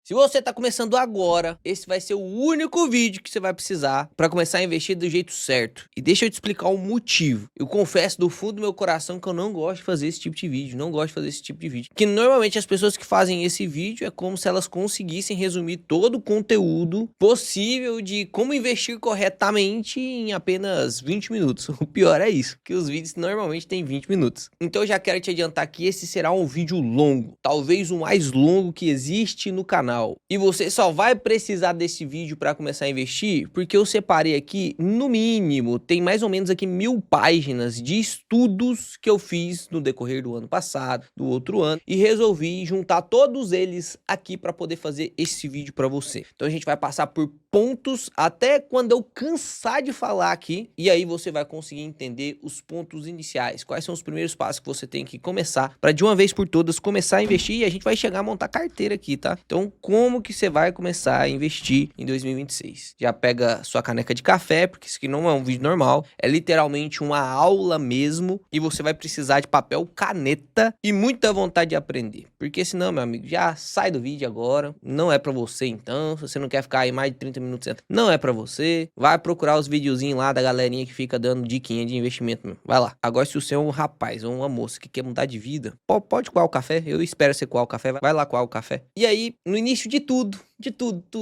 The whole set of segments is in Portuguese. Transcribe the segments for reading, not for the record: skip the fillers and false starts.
Se você tá começando agora, esse vai ser o único vídeo que você vai precisar para começar a investir do jeito certo. E deixa eu te explicar o motivo. Eu confesso do fundo do meu coração que eu não gosto de fazer esse tipo de vídeo, não gosto de fazer esse tipo de vídeo. Que normalmente as pessoas que fazem esse vídeo é como se elas conseguissem resumir todo o conteúdo possível de como investir corretamente em apenas 20 minutos. O pior é isso, que os vídeos normalmente têm 20 minutos. Então eu já quero te adiantar que esse será um vídeo longo, talvez o mais longo que existe no canal. E você só vai precisar desse vídeo para começar a investir porque eu separei aqui, no mínimo, tem mais ou menos aqui 1000 páginas de estudos que eu fiz no decorrer do ano passado, do outro ano, e resolvi juntar todos eles aqui para poder fazer esse vídeo para você. Então a gente vai passar por pontos até quando eu cansar de falar aqui, e aí você vai conseguir entender os pontos iniciais, quais são os primeiros passos que você tem que começar para de uma vez por todas começar a investir, e a gente vai chegar a montar carteira aqui, tá? Então como que você vai começar a investir em 2026? Já pega sua caneca de café, porque isso aqui não é um vídeo normal, é literalmente uma aula mesmo, e você vai precisar de papel, caneta e muita vontade de aprender, porque senão, meu amigo, já sai do vídeo agora, não é para você então, se você não quer ficar aí mais de 30 minutos, não é pra você, vai procurar os videozinhos lá da galerinha que fica dando diquinha de investimento mesmo. Vai lá. Agora se você é um rapaz ou uma moça que quer mudar de vida, pode coar o café, eu espero você coar o café, vai lá coar o café. E aí, no início de tudo,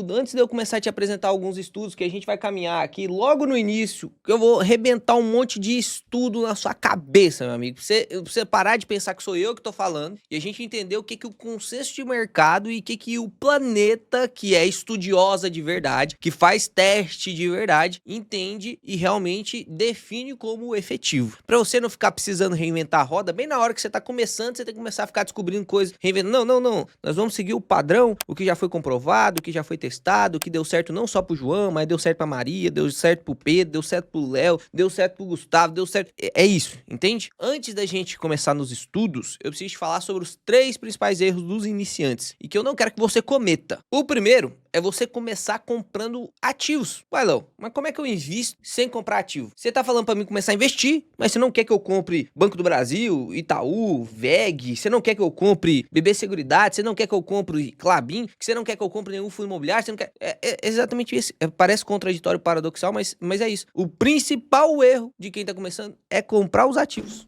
antes de eu começar a te apresentar alguns estudos que a gente vai caminhar aqui, logo no início, que eu vou arrebentar um monte de estudo na sua cabeça, meu amigo. Você parar de pensar que sou eu que tô falando e a gente entender o que o consenso de mercado e o que o planeta, que é estudiosa de verdade, que faz teste de verdade, entende e realmente define como efetivo. Pra você não ficar precisando reinventar a roda, bem na hora que você tá começando, você tem que começar a ficar descobrindo coisas, reinventando. Não. Nós vamos seguir o padrão, o que já foi comprovado, o que já foi testado, o que deu certo não só pro João, mas deu certo pra Maria, deu certo pro Pedro, deu certo pro Léo, deu certo pro Gustavo, deu certo... É isso, entende? Antes da gente começar nos estudos, eu preciso te falar sobre os 3 principais erros dos iniciantes e que eu não quero que você cometa. O primeiro é você começar comprando ativos. Vai, Léo, mas como é que eu invisto sem comprar ativo? Você tá falando pra mim começar a investir, mas você não quer que eu compre Banco do Brasil, Itaú, VEG, você não quer que eu compre BB Seguridade, você não quer que eu compre Klabin, você não quer que eu compre nenhum fundo imobiliário, você não quer... É exatamente isso. Parece contraditório, paradoxal, mas é isso. O principal erro de quem tá começando é comprar os ativos.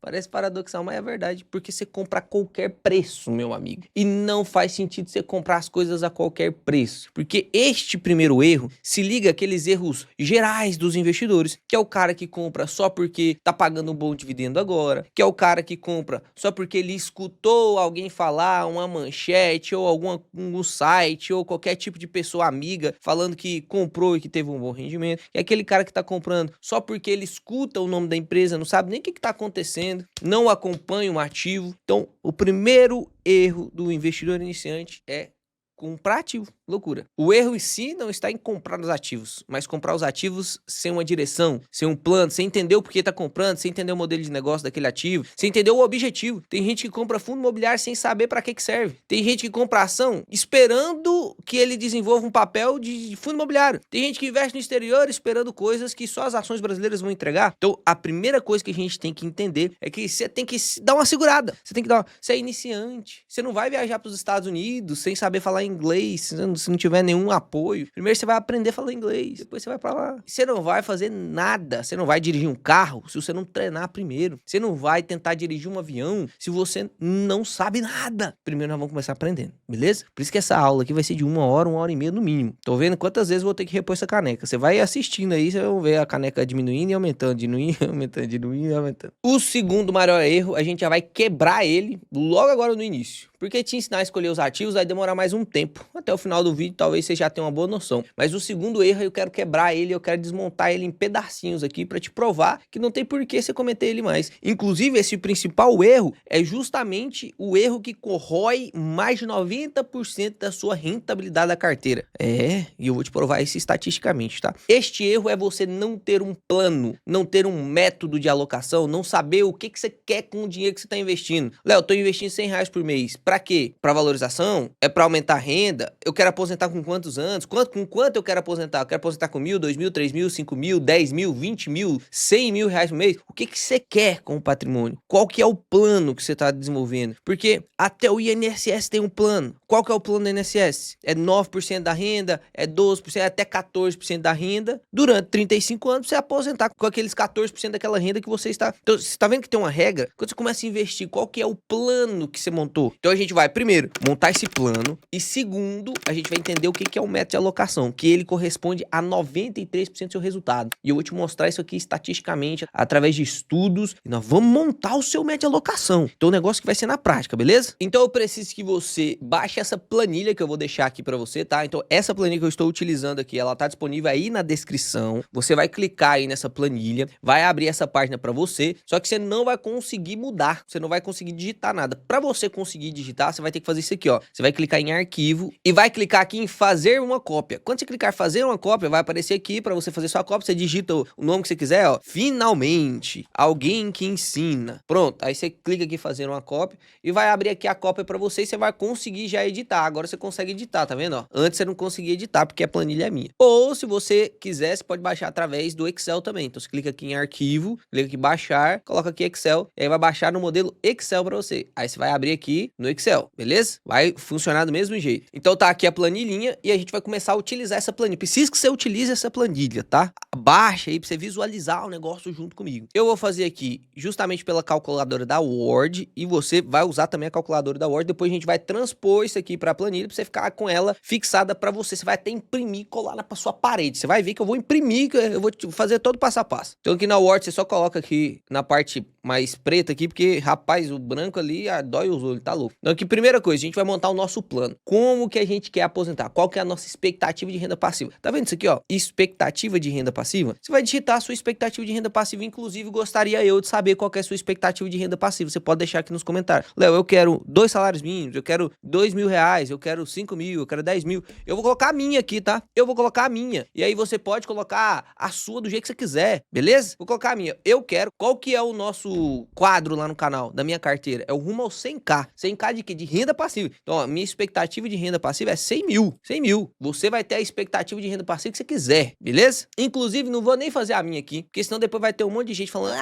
Parece paradoxal, mas é verdade, porque você compra a qualquer preço, meu amigo. E não faz sentido você comprar as coisas a qualquer preço, porque este primeiro erro se liga àqueles erros gerais dos investidores, que é o cara que compra só porque tá pagando um bom dividendo agora, que é o cara que compra só porque ele escutou alguém falar uma manchete ou algum site ou qualquer tipo de pessoa amiga falando que comprou e que teve um bom rendimento, que é aquele cara que tá comprando só porque ele escuta o nome da empresa, não sabe nem o que tá acontecendo, não acompanha um ativo. Então, o primeiro erro do investidor iniciante é comprar ativo. Loucura. O erro em si não está em comprar os ativos, mas comprar os ativos sem uma direção, sem um plano, sem entender o porquê tá comprando, sem entender o modelo de negócio daquele ativo, sem entender o objetivo. Tem gente que compra fundo imobiliário sem saber para que serve. Tem gente que compra ação esperando que ele desenvolva um papel de fundo imobiliário. Tem gente que investe no exterior esperando coisas que só as ações brasileiras vão entregar. Então, a primeira coisa que a gente tem que entender é que você tem que dar uma segurada. Você tem que dar Você é iniciante. Você não vai viajar para os Estados Unidos sem saber falar inglês, se não tiver nenhum apoio. Primeiro você vai aprender a falar inglês, depois você vai pra lá. Você não vai fazer nada, você não vai dirigir um carro se você não treinar primeiro. Você não vai tentar dirigir um avião se você não sabe nada. Primeiro nós vamos começar aprendendo, beleza? Por isso que essa aula aqui vai ser de 1 hora e meia no mínimo. Tô vendo quantas vezes eu vou ter que repor essa caneca. Você vai assistindo aí, você vai ver a caneca diminuindo e aumentando, diminuindo e aumentando. O segundo maior erro, a gente já vai quebrar ele logo agora no início. Porque te ensinar a escolher os ativos vai demorar mais um tempo. Até o final do vídeo talvez você já tenha uma boa noção. Mas o segundo erro eu quero quebrar ele, eu quero desmontar ele em pedacinhos aqui para te provar que não tem por que você cometer ele mais. Inclusive esse principal erro é justamente o erro que corrói mais de 90% da sua rentabilidade da carteira. E eu vou te provar isso estatisticamente, tá? Este erro é você não ter um plano, não ter um método de alocação, não saber o que você quer com o dinheiro que você está investindo. Léo, eu tô investindo R$100 por mês. pra quê? Pra valorização? É pra aumentar a renda? Eu quero aposentar com quantos anos? Com quanto eu quero aposentar? Eu quero aposentar com 1.000, 2.000, 3.000, 5.000, 10.000, 20.000, 100.000 reais por mês? O que você quer com o patrimônio? Qual que é o plano que você tá desenvolvendo? Porque até o INSS tem um plano. Qual que é o plano do INSS? É 9% da renda, é 12%, é até 14% da renda. Durante 35 anos, você aposentar com aqueles 14% daquela renda que você está... Então, você está vendo que tem uma regra? Quando você começa a investir, qual que é o plano que você montou? Então, a gente vai, primeiro, montar esse plano. E segundo, a gente vai entender o que é o método de alocação, que ele corresponde a 93% do seu resultado. E eu vou te mostrar isso aqui estatisticamente, através de estudos. E nós vamos montar o seu método de alocação. Então, o negócio que vai ser na prática, beleza? Então, eu preciso que você baixe essa planilha que eu vou deixar aqui pra você, tá? Então, essa planilha que eu estou utilizando aqui, ela tá disponível aí na descrição. Você vai clicar aí nessa planilha, vai abrir essa página pra você, só que você não vai conseguir mudar, você não vai conseguir digitar nada. Pra você conseguir digitar, você vai ter que fazer isso aqui, ó. Você vai clicar em arquivo e vai clicar aqui em fazer uma cópia. Quando você clicar em fazer uma cópia, vai aparecer aqui pra você fazer sua cópia, você digita o nome que você quiser, ó. Finalmente, alguém que ensina. Pronto, aí você clica aqui em fazer uma cópia e vai abrir aqui a cópia pra você e você vai conseguir já editar. Agora você consegue editar, tá vendo, ó? Antes você não conseguia editar porque a planilha é minha. Ou se você quiser, você pode baixar através do Excel também. Então você clica aqui em arquivo, clica aqui em baixar, coloca aqui Excel e aí vai baixar no modelo Excel pra você. Aí você vai abrir aqui no Excel, beleza? Vai funcionar do mesmo jeito. Então tá aqui a planilhinha e a gente vai começar a utilizar essa planilha. Preciso que você utilize essa planilha, tá? Baixa aí pra você visualizar o negócio junto comigo. Eu vou fazer aqui justamente pela calculadora da Word e você vai usar também a calculadora da Word. Depois a gente vai transpor isso aqui pra planilha pra você ficar com ela fixada pra você. Você vai até imprimir e colar na sua parede. Você vai ver que eu vou imprimir, eu vou fazer todo passo a passo. Então aqui na Word você só coloca aqui na parte mais preta aqui, porque, rapaz, o branco ali dói os olhos, tá louco. Então aqui, primeira coisa, a gente vai montar o nosso plano. Como que a gente quer aposentar? Qual que é a nossa expectativa de renda passiva? Tá vendo isso aqui, ó? Expectativa de renda passiva? Você vai digitar a sua expectativa de renda passiva, inclusive gostaria eu de saber qual que é a sua expectativa de renda passiva. Você pode deixar aqui nos comentários. Léo, eu quero 2 salários mínimos, eu quero 2.000 reais, eu quero 5.000, eu quero 10.000. Eu vou colocar a minha aqui, tá? Eu vou colocar a minha. E aí você pode colocar a sua do jeito que você quiser, beleza? Vou colocar a minha. Eu quero. Qual que é o nosso quadro lá no canal, da minha carteira? É o rumo ao 100k. 100k de quê? De renda passiva. Então, ó, minha expectativa de renda passiva é 100 mil. 100 mil. Você vai ter a expectativa de renda passiva que você quiser, beleza? Inclusive, não vou nem fazer a minha aqui, porque senão depois vai ter um monte de gente falando,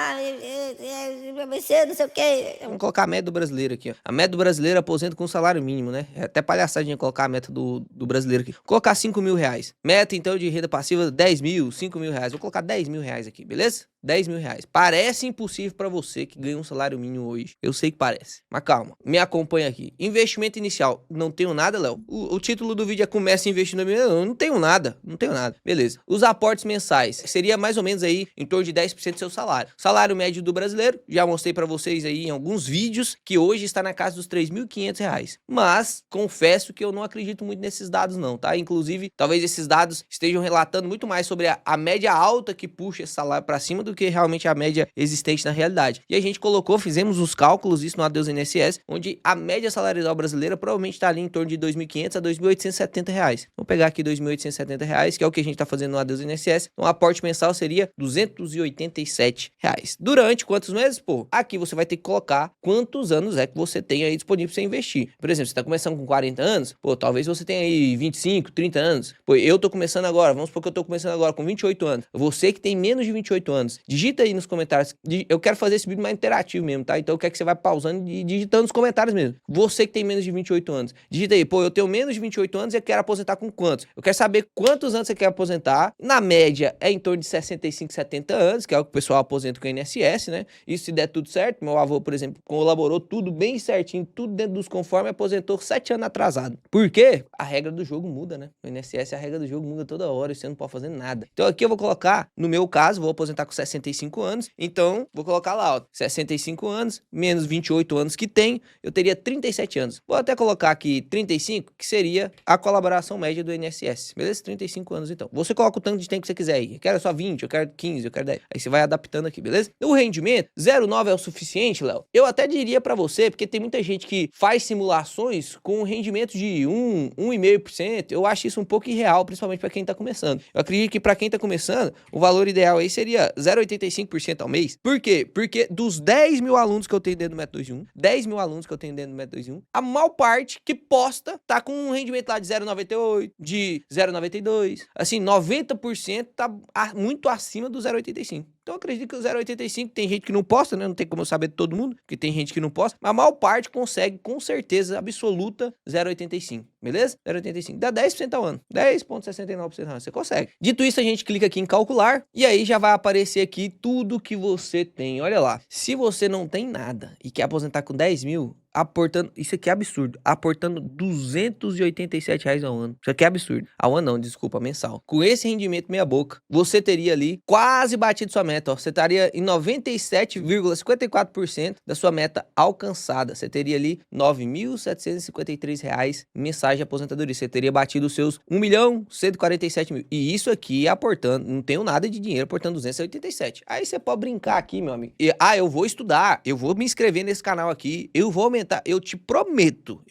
você não sei o quê. Vamos colocar a média do brasileiro aqui, ó. A média do brasileiro aposenta com salário mínimo, né? É até palhaçadinha colocar a meta do brasileiro aqui. Vou colocar 5.000 reais. Meta, então, de renda passiva, 10.000, 5.000 reais. Vou colocar 10.000 reais aqui, beleza? 10.000 reais. Parece impossível pra você que ganha um salário mínimo hoje. Eu sei que parece. Mas calma, me acompanha aqui. Investimento inicial. Não tenho nada, Léo. O título do vídeo é Comece investindo. Eu não tenho nada. Não tenho nada. Beleza. Os aportes mensais. Seria mais ou menos aí em torno de 10% do seu salário. Salário médio do brasileiro. Já mostrei pra vocês aí em alguns vídeos que hoje está na casa dos 3.500 reais. Mas confesso que eu não acredito muito nesses dados não, tá? Inclusive, talvez esses dados estejam relatando muito mais sobre a média alta que puxa esse salário pra cima do que realmente a média existente na realidade. E a gente fizemos os cálculos, isso no Adeus INSS, onde a média salarial brasileira provavelmente está ali em torno de 2.500 a 2.870 reais. Vamos pegar aqui 2.870 reais, que é o que a gente está fazendo no Adeus INSS. Então, o aporte mensal seria 287 reais. Durante quantos meses? Pô, aqui você vai ter que colocar quantos anos é que você tem aí disponível para você investir. Por exemplo, você está começando com 40 anos, pô, talvez você tenha aí 25, 30 anos. Pô, eu tô começando agora, vamos supor que eu tô começando agora com 28 anos. Você que tem menos de 28 anos, digita aí nos comentários. Eu quero fazer esse vídeo mais interativo mesmo, tá? Então eu quero que você vai pausando e digitando nos comentários mesmo. Você que tem menos de 28 anos, digita aí, pô, eu tenho menos de 28 anos e eu quero aposentar com quantos? Eu quero saber quantos anos você quer aposentar. Na média, é em torno de 65, 70 anos, que é o que o pessoal aposenta com o INSS, né? Isso se der tudo certo. Meu avô, por exemplo, colaborou tudo bem certinho, tudo dentro dos conformes, aposentou 7 anos atrasado. Por quê? A regra do jogo muda, né? No INSS, a regra do jogo muda toda hora e você não pode fazer nada. Então aqui eu vou colocar, no meu caso, vou aposentar com 65 anos, então vou colocar lá, ó, 65 anos, menos 28 anos que tem, eu teria 37 anos. Vou até colocar aqui 35, que seria a colaboração média do INSS, beleza? 35 anos então. Você coloca o tanto de tempo que você quiser aí. Eu quero só 20, eu quero 15, eu quero 10. Aí você vai adaptando aqui, beleza? O rendimento, 0,9 é o suficiente, Léo? Eu até diria pra você, porque tem muita gente que faz simulações com rendimento de 1,5%. Eu acho isso um pouco irreal, principalmente pra quem tá começando. Eu acredito que pra quem tá começando, o valor ideal aí seria 0,85% ao mês. Por quê? Porque dos 10 mil alunos que eu tenho dentro do Método 2 em 1, 10 mil alunos que eu tenho dentro do Método 2 em 1, a maior parte que posta tá com um rendimento lá de 0,98, de 0,92. Assim, 90% tá muito acima do 0,85. Então eu acredito que o 0,85 tem gente que não posta, né? Não tem como eu saber de todo mundo, porque tem gente que não posta, mas a maior parte consegue com certeza absoluta 0,85, beleza? 0,85 dá 10% ao ano, 10,69% ao ano, você consegue. Dito isso, a gente clica aqui em calcular e aí já vai aparecer aqui tudo que você tem. Olha lá, se você não tem nada e quer aposentar com 10 mil, aportando, isso aqui é absurdo, aportando R$287 ao ano. Isso aqui é absurdo. Ao ano não, desculpa, mensal. Com esse rendimento meia boca, você teria ali quase batido sua meta, ó. Você estaria em 97,54% da sua meta alcançada. Você teria ali R$9.753 mensais de aposentadoria. Você teria batido os seus 1.147.000. E isso aqui aportando, não tenho nada de dinheiro aportando 287. Aí você pode brincar aqui, meu amigo. Eu vou estudar, eu vou me inscrever nesse canal aqui, eu vou aumentar. Eu te prometo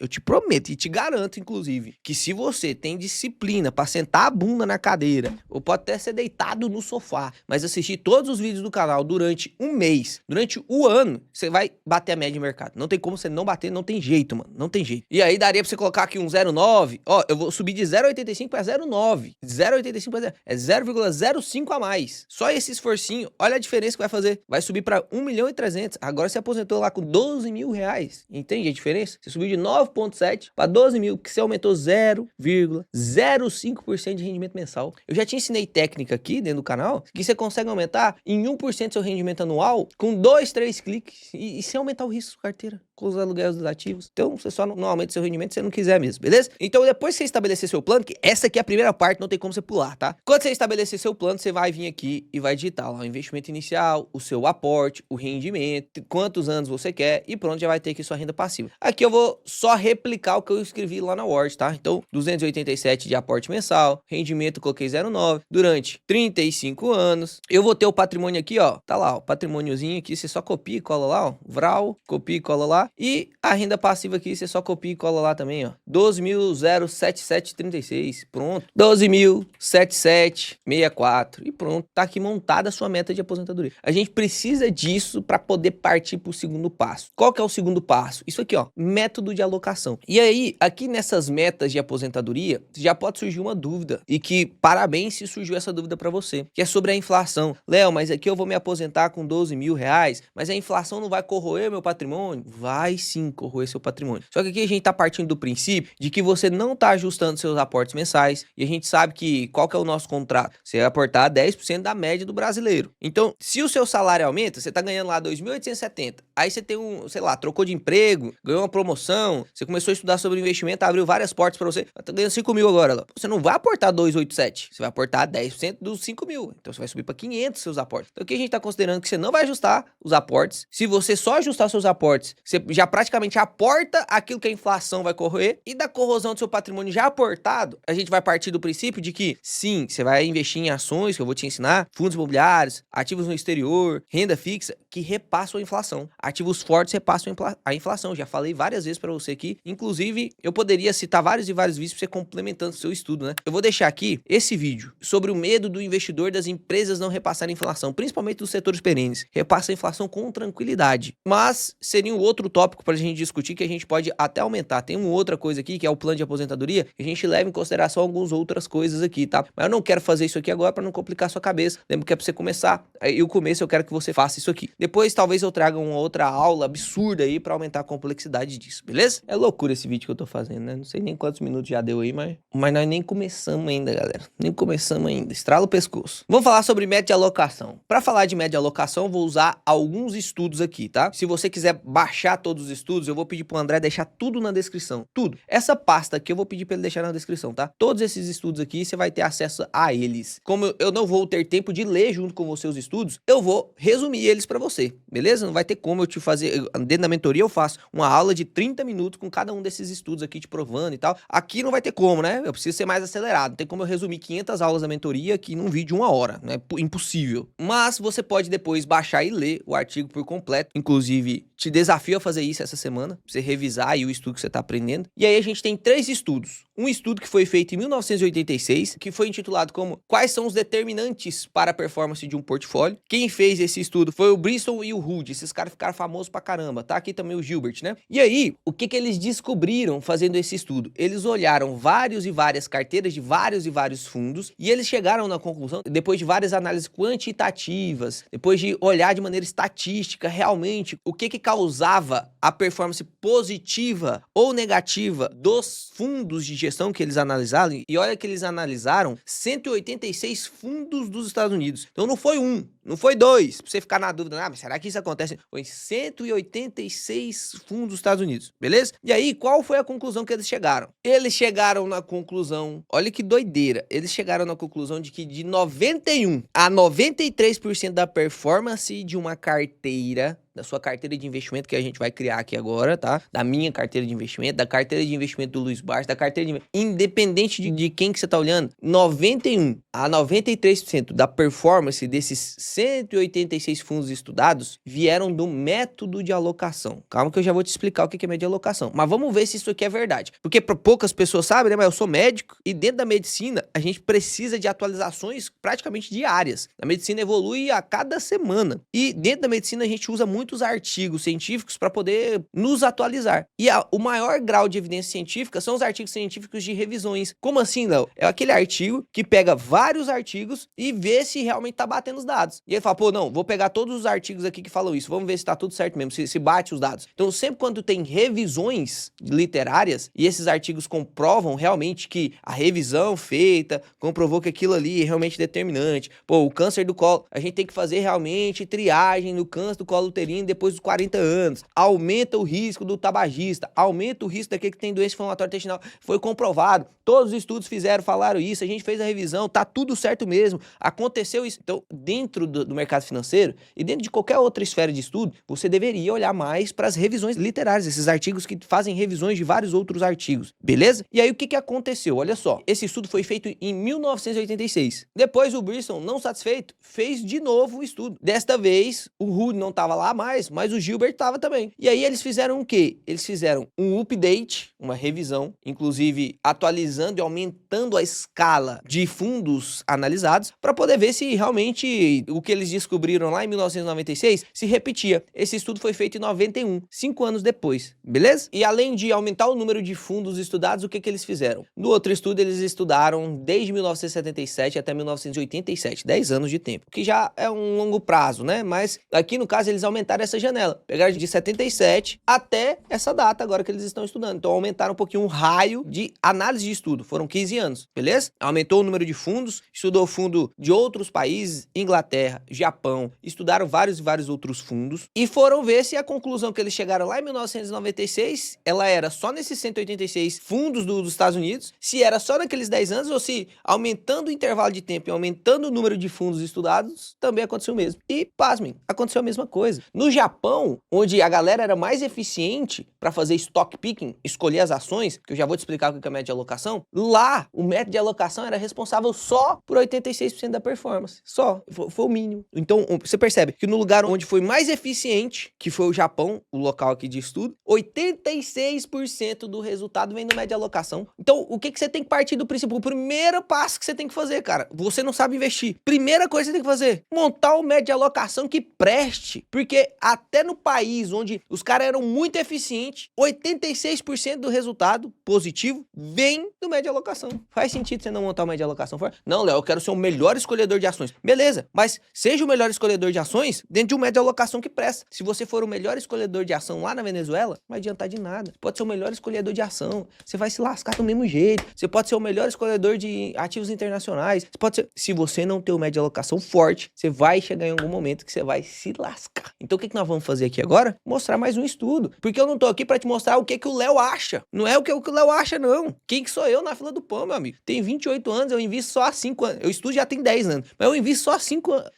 e te garanto, inclusive, que se você tem disciplina pra sentar a bunda na cadeira, ou pode até ser deitado no sofá, mas assistir todos os vídeos do canal durante um mês, durante o ano, você vai bater a média de mercado. Não tem como você não bater, não tem jeito, mano. Não tem jeito. E aí daria pra você colocar aqui um 0,9. Ó, eu vou subir de 0,85 pra 0,9. 0,85 pra 0. É 0,05 a mais. Só esse esforcinho, olha a diferença que vai fazer. Vai subir pra 1.300.000. Agora você aposentou lá com R$12.000. Entende a diferença? Você subiu de 9,7 para 12 mil, que você aumentou 0,05% de rendimento mensal. Eu já te ensinei técnica aqui dentro do canal, que você consegue aumentar em 1% seu rendimento anual com 2, 3 cliques e sem aumentar o risco da carteira, com os aluguéis dos ativos. Então, você só não aumenta seu rendimento se você não quiser mesmo, beleza? Então, depois que você estabelecer seu plano, que essa aqui é a primeira parte, não tem como você pular, tá? Quando você estabelecer seu plano, você vai vir aqui e vai digitar lá o investimento inicial, o seu aporte, o rendimento, quantos anos você quer e pronto, já vai ter aqui sua renda passiva. Aqui eu vou só replicar o que eu escrevi lá na Word, tá? Então, 287 de aporte mensal, rendimento coloquei 0,9 durante 35 anos. Eu vou ter o patrimônio aqui, ó, tá lá, ó, patrimôniozinho aqui, você só copia e cola lá, ó, VRAL, copia e cola lá. E a renda passiva aqui, você só copia e cola lá também, ó, 12.077,36, pronto. 12.077,64 e pronto, tá aqui montada a sua meta de aposentadoria. A gente precisa disso para poder partir pro segundo passo. Qual que é o segundo passo? Isso aqui, ó, método de alocação. E aí, aqui nessas metas de aposentadoria, já pode surgir uma dúvida, e que parabéns se surgiu essa dúvida para você, que é sobre a inflação. Léo, mas aqui eu vou me aposentar com R$12.000, mas a inflação não vai corroer meu patrimônio? Vai sim corroer seu patrimônio. Só que aqui a gente tá partindo do princípio de que você não tá ajustando seus aportes mensais, e a gente sabe que qual que é o nosso contrato? Você vai aportar 10% da média do brasileiro. Então, se o seu salário aumenta, você tá ganhando lá 2.870, aí você tem sei lá, trocou de emprego, ganhou uma promoção, você começou a estudar sobre investimento, abriu várias portas pra você, tá ganhando 5 mil agora, lá. Você não vai aportar 287, você vai aportar 10% dos 5 mil, então você vai subir pra 500 seus aportes. Então aqui a gente tá considerando que você não vai ajustar os aportes. Se você só ajustar seus aportes, você já praticamente aporta aquilo que a inflação vai corroer, e da corrosão do seu patrimônio já aportado, a gente vai partir do princípio de que, sim, você vai investir em ações, que eu vou te ensinar, fundos imobiliários, ativos no exterior, renda fixa, que repassam a inflação. Ativos fortes repassam a inflação. Já falei várias vezes pra você aqui. Inclusive, eu poderia citar vários e vários vídeos pra você complementando o seu estudo, né? Eu vou deixar aqui esse vídeo sobre o medo do investidor das empresas não repassarem inflação, principalmente dos setores perenes. Repassa a inflação com tranquilidade. Mas seria um outro tópico pra gente discutir, que a gente pode até aumentar. Tem uma outra coisa aqui, que é o plano de aposentadoria, que a gente leva em consideração algumas outras coisas aqui, tá? Mas eu não quero fazer isso aqui agora pra não complicar a sua cabeça. Lembra que é pra você começar. E o começo eu quero que você faça isso aqui. Depois, talvez eu traga uma outra aula absurda aí pra aumentar a complexidade disso, beleza? É loucura esse vídeo que eu tô fazendo, né? Não sei nem quantos minutos já deu aí, mas nós nem começamos ainda, galera. Nem começamos ainda. Estrala o pescoço. Vamos falar sobre média de alocação. Pra falar de média de alocação, eu vou usar alguns estudos aqui, tá? Se você quiser baixar todos os estudos, eu vou pedir pro André deixar tudo na descrição. Tudo. Essa pasta aqui eu vou pedir pra ele deixar na descrição, tá? Todos esses estudos aqui, você vai ter acesso a eles. Como eu não vou ter tempo de ler junto com você os estudos, eu vou resumir eles pra você, beleza? Não vai ter como eu te fazer... Dentro da mentoria eu faço uma aula de 30 minutos com cada um desses estudos aqui te provando e tal. Aqui não vai ter como, né? Eu preciso ser mais acelerado. Não tem como eu resumir 500 aulas da mentoria aqui num vídeo de 1 hora, né? Impossível. Mas você pode depois baixar e ler o artigo por completo. Inclusive, te desafio a fazer isso essa semana, pra você revisar aí o estudo que você tá aprendendo. E aí a gente tem 3 estudos. Um estudo que foi feito em 1986, que foi intitulado como Quais são os determinantes para a performance de um portfólio. Quem fez esse estudo foi o Brisson e o Hood. Esses caras ficaram famosos pra caramba. Tá aqui também o Gilbert, né? E aí, o que eles descobriram fazendo esse estudo? Eles olharam vários e várias carteiras de vários e vários fundos e eles chegaram na conclusão, depois de várias análises quantitativas, depois de olhar de maneira estatística realmente o que causava a performance positiva ou negativa dos fundos de gestão que eles analisaram. E olha que eles analisaram 186 fundos dos Estados Unidos. Então não foi um, não foi 2, pra você ficar na dúvida, mas será que isso acontece? Foi 186 fundos dos Estados Unidos, beleza? E aí, qual foi a conclusão que eles chegaram? Eles chegaram na conclusão, olha que doideira, eles chegaram na conclusão de que de 91 a 93% da performance de uma carteira, da sua carteira de investimento que a gente vai criar aqui agora, tá? Da minha carteira de investimento, da carteira de investimento do Luiz Barros, da carteira de independente de quem que você tá olhando, 91 a 93% da performance desses 186 fundos estudados vieram do método de alocação. Calma que eu já vou te explicar o que é método de alocação. Mas vamos ver se isso aqui é verdade. Porque poucas pessoas sabem, né? Mas eu sou médico e dentro da medicina a gente precisa de atualizações praticamente diárias. A medicina evolui a cada semana. E dentro da medicina a gente usa muitos artigos científicos para poder nos atualizar. E o maior grau de evidência científica são os artigos científicos de revisões. Como assim, Léo? É aquele artigo que pega vários artigos e vê se realmente tá batendo os dados. E ele fala, pô, não, vou pegar todos os artigos aqui que falam isso, vamos ver se tá tudo certo mesmo, se bate os dados. Então, sempre quando tem revisões literárias e esses artigos comprovam realmente que a revisão feita comprovou que aquilo ali é realmente determinante. Pô, o câncer do colo, a gente tem que fazer realmente triagem no câncer do colo uterino depois dos 40 anos. Aumenta o risco do tabagista, aumenta o risco daquele que tem doença inflamatória intestinal. Foi comprovado. Todos os estudos falaram isso, a gente fez a revisão, tá tudo certo mesmo, aconteceu isso. Então, dentro do mercado financeiro e dentro de qualquer outra esfera de estudo, você deveria olhar mais para as revisões literárias, esses artigos que fazem revisões de vários outros artigos, beleza? E aí, o que aconteceu? Olha só, esse estudo foi feito em 1986. Depois, o Brisson, não satisfeito, fez de novo o estudo. Desta vez, o Hood não estava lá mais, mas o Gilbert estava também. E aí, eles fizeram o quê? Eles fizeram um update, uma revisão, inclusive atualizando e aumentando a escala de fundos analisados para poder ver se realmente o que eles descobriram lá em 1996 se repetia. Esse estudo foi feito em 91, 5 anos depois, beleza? E além de aumentar o número de fundos estudados, o que eles fizeram? No outro estudo, eles estudaram desde 1977 até 1987, 10 anos de tempo, que já é um longo prazo, né? Mas aqui no caso eles aumentaram essa janela, pegaram de 77 até essa data agora que eles estão estudando. Então aumentaram um pouquinho o raio de análise de estudo, foram 15 anos, beleza? Aumentou o número de fundos, estudou fundo de outros países, Inglaterra, Japão, estudaram vários e vários outros fundos e foram ver se a conclusão que eles chegaram lá em 1996, ela era só nesses 186 fundos dos Estados Unidos, se era só naqueles 10 anos ou se aumentando o intervalo de tempo e aumentando o número de fundos estudados, também aconteceu o mesmo. E, pasmem, aconteceu a mesma coisa. No Japão, onde a galera era mais eficiente para fazer stock picking, escolher as ações, que eu já vou te explicar o que é método de alocação, lá o método de alocação era responsável só por 86% da performance. Só. Foi o mínimo. Então, você percebe que no lugar onde foi mais eficiente, que foi o Japão, o local aqui de estudo, 86% do resultado vem do método de alocação. Então, o que você tem que partir do princípio? O primeiro passo que você tem que fazer, cara, você não sabe investir. Primeira coisa que você tem que fazer, montar um método de alocação que preste. Porque até no país onde os caras eram muito eficientes, 86% do resultado positivo vem do método de alocação. Faz sentido você não montar um método de alocação fora? Não, Léo, eu quero ser o melhor escolhedor de ações. Beleza, mas seja o melhor escolhedor de ações dentro de um médio de alocação que presta. Se você for o melhor escolhedor de ação lá na Venezuela, não vai adiantar de nada. Você pode ser o melhor escolhedor de ação, você vai se lascar do mesmo jeito. Você pode ser o melhor escolhedor de ativos internacionais. Você pode ser... Se você não ter o médio de alocação forte, você vai chegar em algum momento que você vai se lascar. Então o que nós vamos fazer aqui agora? Mostrar mais um estudo. Porque eu não tô aqui pra te mostrar o que o Léo acha. Não é o que o Léo acha, não. Quem que sou eu na fila do pão, meu amigo? Tem 28 anos, eu invisto só há 5 anos. Eu estudo já tem 10 anos, mas eu invisto só há 5 anos.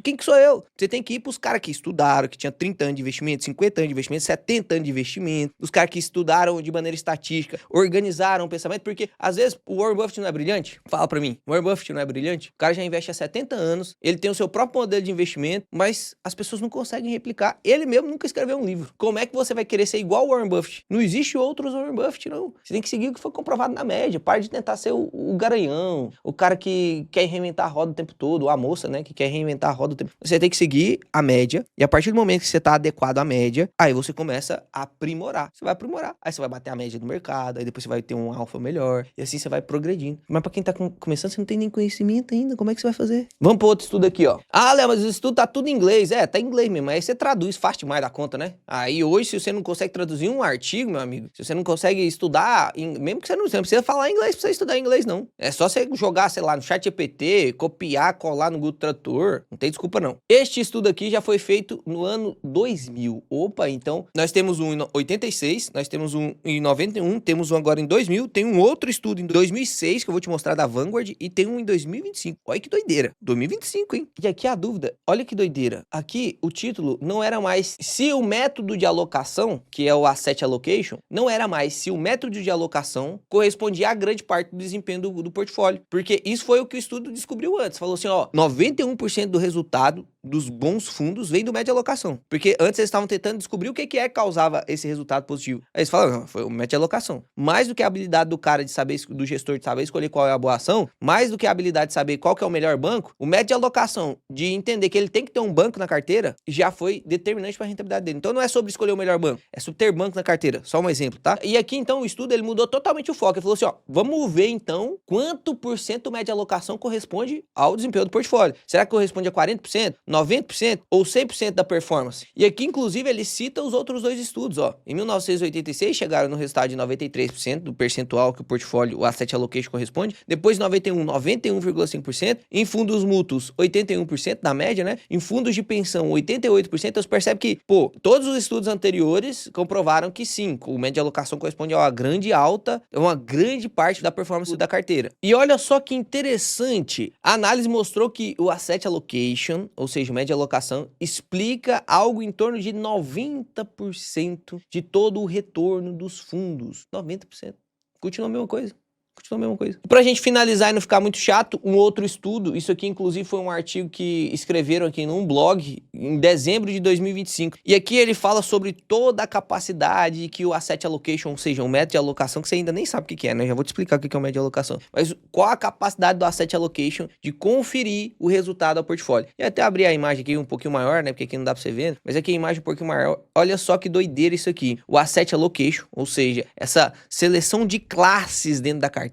Quem que sou eu? Você tem que ir pros caras que estudaram, que tinham 30 anos de investimento, 50 anos de investimento, 70 anos de investimento. Os caras que estudaram de maneira estatística, organizaram o pensamento, porque às vezes o Warren Buffett não é brilhante? Fala pra mim, o Warren Buffett não é brilhante? O cara já investe há 70 anos, ele tem o seu próprio modelo de investimento, mas as pessoas não conseguem replicar. Ele mesmo nunca escreveu um livro. Como é que você vai querer ser igual o Warren Buffett? Não existe outros Warren Buffett, não. Você tem que seguir o que foi comprovado na média. Para de tentar ser o garanhão, o cara que quer reinventar a roda o tempo todo, ou a moça, né, que quer reinventar a roda o tempo todo. Você tem que seguir a média, e a partir do momento que você tá adequado à média, aí você começa a aprimorar. Você vai aprimorar. Aí você vai bater a média do mercado, aí depois você vai ter um alfa melhor, e assim você vai progredindo. Mas pra quem tá começando, você não tem nem conhecimento ainda, como é que você vai fazer? Vamos pro outro estudo aqui, ó. Ah, Léo, mas o estudo tá tudo em inglês. É, tá em inglês mesmo, aí você traduz fácil demais da conta, né? Aí hoje, se você não consegue traduzir um artigo, meu amigo, se você não consegue estudar, mesmo que você não precisa falar inglês pra você estudar inglês, não. É só você jogar, sei lá, no ChatGPT, copiar, colar no Google Tradutor, não tem desculpa não. Este estudo aqui já foi feito no ano 2000. Opa, então nós temos um em 86, nós temos um em 91, temos um agora em 2000, tem um outro estudo em 2006 que eu vou te mostrar da Vanguard e tem um em 2025. Olha que doideira, 2025, hein? E aqui a dúvida, olha que doideira. Aqui o título não era mais se o método de alocação, que é o Asset Allocation, não era mais se o método de alocação correspondia a grande parte do desempenho do portfólio. Porque isso foi o que o estudo descobriu antes. Falou assim, ó, 91% do resultado dos bons fundos vem do médio de alocação. Porque antes eles estavam tentando descobrir o que que causava esse resultado positivo. Aí eles falaram, não, foi o médio de alocação. Mais do que a habilidade do cara de saber, do gestor de saber escolher qual é a boa ação, mais do que a habilidade de saber qual que é o melhor banco, o médio de alocação, de entender que ele tem que ter um banco na carteira, já foi determinante para a rentabilidade dele. Então não é sobre escolher o melhor banco, é sobre ter banco na carteira. Só um exemplo, tá? E aqui então o estudo ele mudou totalmente o foco. Ele falou assim, ó, vamos ver então quanto por cento o médio de alocação corresponde ao desempenho do portfólio. Será que corresponde a 40%, 90% ou 100% da performance? E aqui inclusive ele cita os outros dois estudos, ó. Em 1986 chegaram no resultado de 93% do percentual que o portfólio, o Asset Allocation corresponde. Depois 91, 91,5%. Em fundos mútuos, 81% na média, né? Em fundos de pensão, 88%. Então você percebe que, pô, todos os estudos anteriores comprovaram que sim, o médio de alocação corresponde a uma grande alta, uma grande parte da performance da carteira. E olha só que interessante, a análise mostrou que o Asset Allocation, ou seja, o médio de alocação, explica algo em torno de 90% de todo o retorno dos fundos. 90%. Continua a mesma coisa. Continua a mesma coisa. Pra gente finalizar e não ficar muito chato, um outro estudo, isso aqui inclusive foi um artigo que escreveram aqui num blog em dezembro de 2025. E aqui ele fala sobre toda a capacidade que o Asset Allocation, ou seja, um método de alocação, que você ainda nem sabe o que é, né? Já vou te explicar o que é um método de alocação. Mas qual a capacidade do Asset Allocation de conferir o resultado ao portfólio. E até abrir a imagem aqui um pouquinho maior, né? Porque aqui não dá pra você ver, mas aqui a imagem um pouquinho maior. Olha só que doideira isso aqui. O Asset Allocation, ou seja, essa seleção de classes dentro da carteira,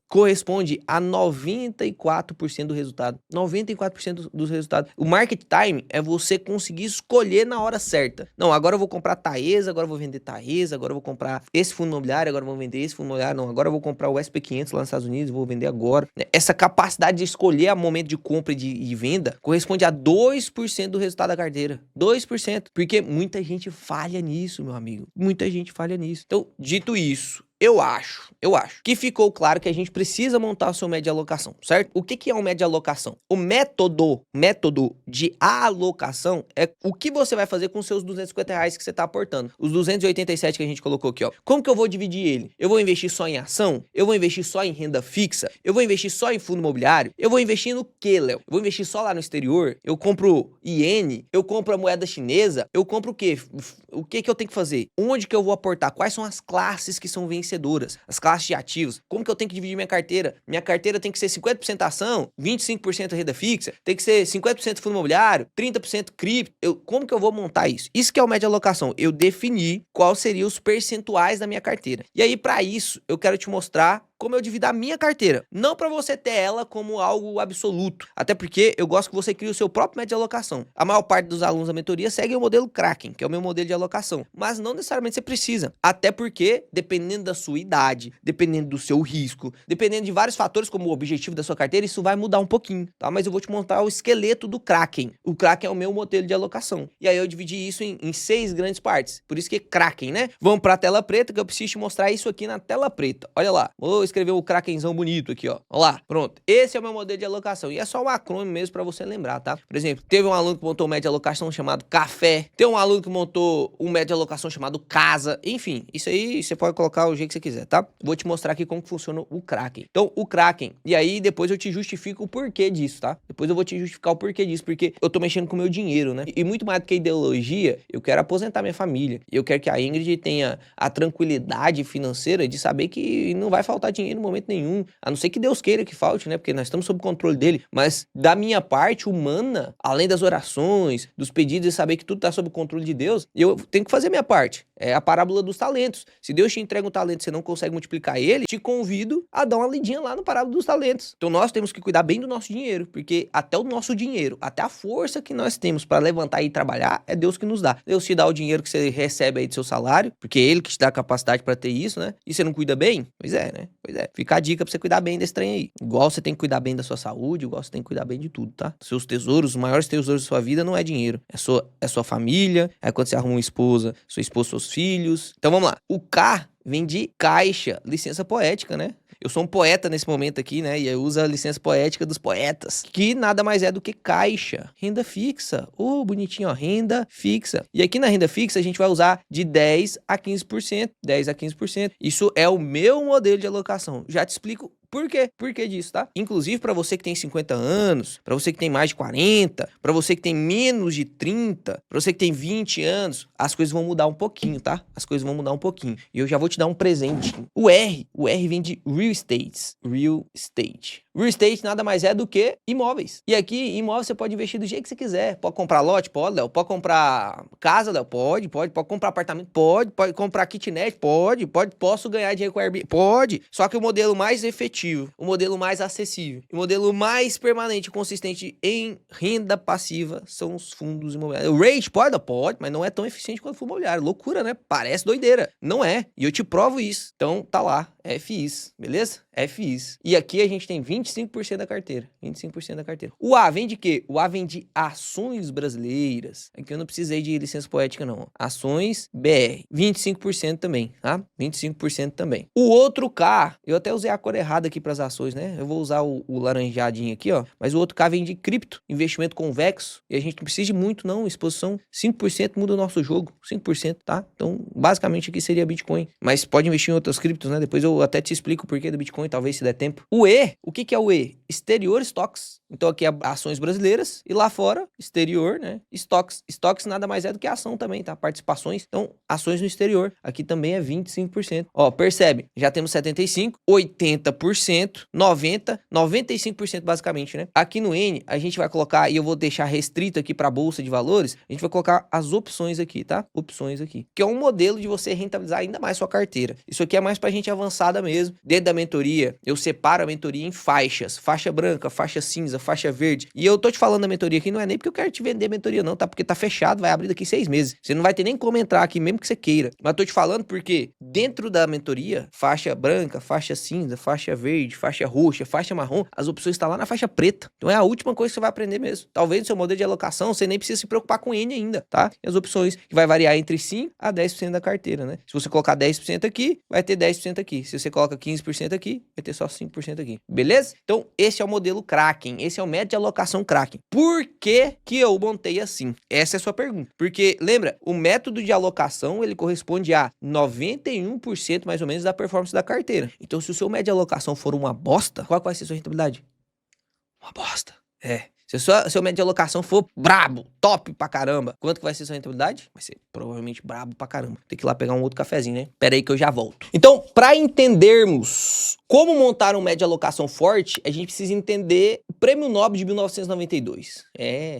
corresponde a 94% do resultado. 94% dos resultados. O market time é você conseguir escolher na hora certa. Não, agora eu vou comprar Taesa, agora eu vou vender Taesa, agora eu vou comprar esse fundo imobiliário, agora eu vou vender esse fundo imobiliário. Não, agora eu vou comprar o SP500 lá nos Estados Unidos, vou vender agora. Essa capacidade de escolher o momento de compra e de venda corresponde a 2% do resultado da carteira. 2%. Porque muita gente falha nisso, meu amigo. Muita gente falha nisso. Então, dito isso, eu acho que ficou claro que a gente precisa montar o seu método de alocação, certo? O que é um método de alocação? O método de alocação é o que você vai fazer com os seus R$ 250 que você está aportando. Os 287 que a gente colocou aqui, ó. Como que eu vou dividir ele? Eu vou investir só em ação? Eu vou investir só em renda fixa? Eu vou investir só em fundo imobiliário? Eu vou investir no quê, Léo? Eu vou investir só lá no exterior? Eu compro iene? Eu compro a moeda chinesa? Eu compro o quê? O que eu tenho que fazer? Onde que eu vou aportar? Quais são as classes que são vencedoras? As classes de ativos? Como que eu tenho que dividir minha carteira? Minha carteira tem que ser 50% ação, 25% renda fixa, tem que ser 50% fundo imobiliário, 30% cripto. Como que eu vou montar isso? Isso que é o método de alocação. Eu defini quais seriam os percentuais da minha carteira. E aí, para isso, eu quero te mostrar como eu divido a minha carteira. Não para você ter ela como algo absoluto. Até porque eu gosto que você crie o seu próprio método de alocação. A maior parte dos alunos da mentoria segue o modelo Kraken, que é o meu modelo de alocação. Mas não necessariamente você precisa. Até porque, dependendo da sua idade, dependendo do seu risco, dependendo de vários fatores, como o objetivo da sua carteira, isso vai mudar um pouquinho, tá? Mas eu vou te montar o esqueleto do Kraken. O Kraken é o meu modelo de alocação. E aí eu dividi isso em 6 grandes partes. Por isso que é Kraken, né? Vamos pra tela preta, que eu preciso te mostrar isso aqui na tela preta. Olha lá. Vou escrever o Krakenzão bonito aqui, ó. Olha lá. Pronto. Esse é o meu modelo de alocação. E é só um acrônimo mesmo pra você lembrar, tá? Por exemplo, teve um aluno que montou um método de alocação chamado Café. Tem um aluno que montou um método de alocação chamado Casa. Enfim, isso aí você pode colocar o jeito que você quiser, tá? Vou te mostrar aqui como que funciona o Kraken. Então, o Kraken. E aí, depois eu te justifico o porquê disso, tá? Depois eu vou te justificar o porquê disso, porque eu tô mexendo com o meu dinheiro, né? E muito mais do que ideologia, eu quero aposentar minha família. Eu quero que a Ingrid tenha a tranquilidade financeira de saber que não vai faltar dinheiro em momento nenhum. A não ser que Deus queira que falte, né? Porque nós estamos sob o controle dele. Mas da minha parte humana, além das orações, dos pedidos e saber que tudo tá sob o controle de Deus, eu tenho que fazer a minha parte. É a parábola dos talentos. Se Deus te entrega um talento e você não consegue multiplicar ele, te convido a dar uma lidinha lá no parábola dos talentos. Então nós temos que cuidar bem do nosso dinheiro, porque até o nosso dinheiro, até a força que nós temos para levantar e trabalhar, é Deus que nos dá. Deus te dá o dinheiro que você recebe aí do seu salário, porque é ele que te dá a capacidade para ter isso, né? E você não cuida bem? Pois é, né? Pois é. Fica a dica pra você cuidar bem desse trem aí. Igual você tem que cuidar bem da sua saúde, igual você tem que cuidar bem de tudo, tá? Seus tesouros, os maiores tesouros da sua vida não é dinheiro, é sua família, é quando você arruma uma esposa, sua esposa, seus filhos. Então vamos lá. O K vem de caixa, licença poética, né? Eu sou um poeta nesse momento aqui, né? E eu uso a licença poética dos poetas, que nada mais é do que caixa, renda fixa. Bonitinho, ó, renda fixa. E aqui na renda fixa a gente vai usar de 10 a 15%, 10 a 15%. Isso é o meu modelo de alocação. Já te explico por quê? Por que disso, tá? Inclusive, para você que tem 50 anos, para você que tem mais de 40, para você que tem menos de 30, para você que tem 20 anos, as coisas vão mudar um pouquinho, tá? As coisas vão mudar um pouquinho. E eu já vou te dar um presente. O R vem de real estate. Real estate. Real estate nada mais é do que imóveis. E aqui, imóvel você pode investir do jeito que você quiser. Pode comprar lote? Pode, Léo. Pode comprar casa, Léo? Pode. Pode comprar apartamento? Pode. Pode comprar kitnet? Pode. Posso ganhar dinheiro com Airbnb? Pode. Só que o modelo mais efetivo, o modelo mais acessível, o modelo mais permanente e consistente em renda passiva são os fundos imobiliários. O rate pode, mas não é tão eficiente quanto o fundo imobiliário. Loucura, né? Parece doideira. Não é. E eu te provo isso. Então, tá lá. FIs, beleza? FIs. E aqui a gente tem 25% da carteira. 25% da carteira. O A vem de quê? O A vem de ações brasileiras. Aqui eu não precisei de licença poética, não. Ações BR. 25% também, tá? 25% também. O outro K, eu até usei a cor errada aqui para as ações, né? Eu vou usar o laranjadinho aqui, ó. Mas o outro K vem de cripto, investimento convexo. E a gente não precisa de muito, não. Exposição 5% muda o nosso jogo. 5%, tá? Então, basicamente aqui seria Bitcoin. Mas pode investir em outras criptos, né? Depois eu até te explico o porquê do Bitcoin, talvez se der tempo. O E, o que é o E? Exterior stocks. Então aqui é ações brasileiras e lá fora, exterior, né? Stocks. Stocks nada mais é do que ação também, tá? Participações. Então, ações no exterior. Aqui também é 25%. Ó, percebe? Já temos 75%, 80%, 90%, 95% basicamente, né? Aqui no N, a gente vai colocar, e eu vou deixar restrito aqui para bolsa de valores, a gente vai colocar as opções aqui, tá? Opções aqui. Que é um modelo de você rentabilizar ainda mais sua carteira. Isso aqui é mais pra gente avançada mesmo. Dentro da mentoria, eu separo a mentoria em faixas. Faixa branca, faixa cinza, faixa verde. E eu tô te falando da mentoria aqui, não é nem porque eu quero te vender a mentoria não, tá? Porque tá fechado, vai abrir daqui 6 meses. Você não vai ter nem como entrar aqui, mesmo que você queira. Mas tô te falando porque dentro da mentoria, faixa branca, faixa cinza, faixa verde, faixa roxa, faixa marrom, as opções estão lá na faixa preta. Então é a última coisa que você vai aprender mesmo. Talvez no seu modelo de alocação, você nem precisa se preocupar com N ainda, tá? E as opções que vai variar entre 5 a 10% da carteira, né? Se você colocar 10% aqui, vai ter 10% aqui. Se você coloca 15% aqui, vai ter só 5% aqui. Beleza? Então, esse é o modelo Kraken. Esse é o método de alocação Kraken. Por que que eu montei assim? Essa é a sua pergunta. Porque, lembra, o método de alocação, ele corresponde a 91% mais ou menos da performance da carteira. Então, se o seu método de alocação for uma bosta, qual vai ser a sua rentabilidade? Uma bosta. É. Se o seu método de alocação for brabo, top pra caramba, quanto que vai ser sua rentabilidade? Vai ser provavelmente brabo pra caramba. Tem que ir lá pegar um outro cafezinho, né? Pera aí que eu já volto. Então, pra entendermos Como montar um média alocação forte, a gente precisa entender o Prêmio Nobel de 1992.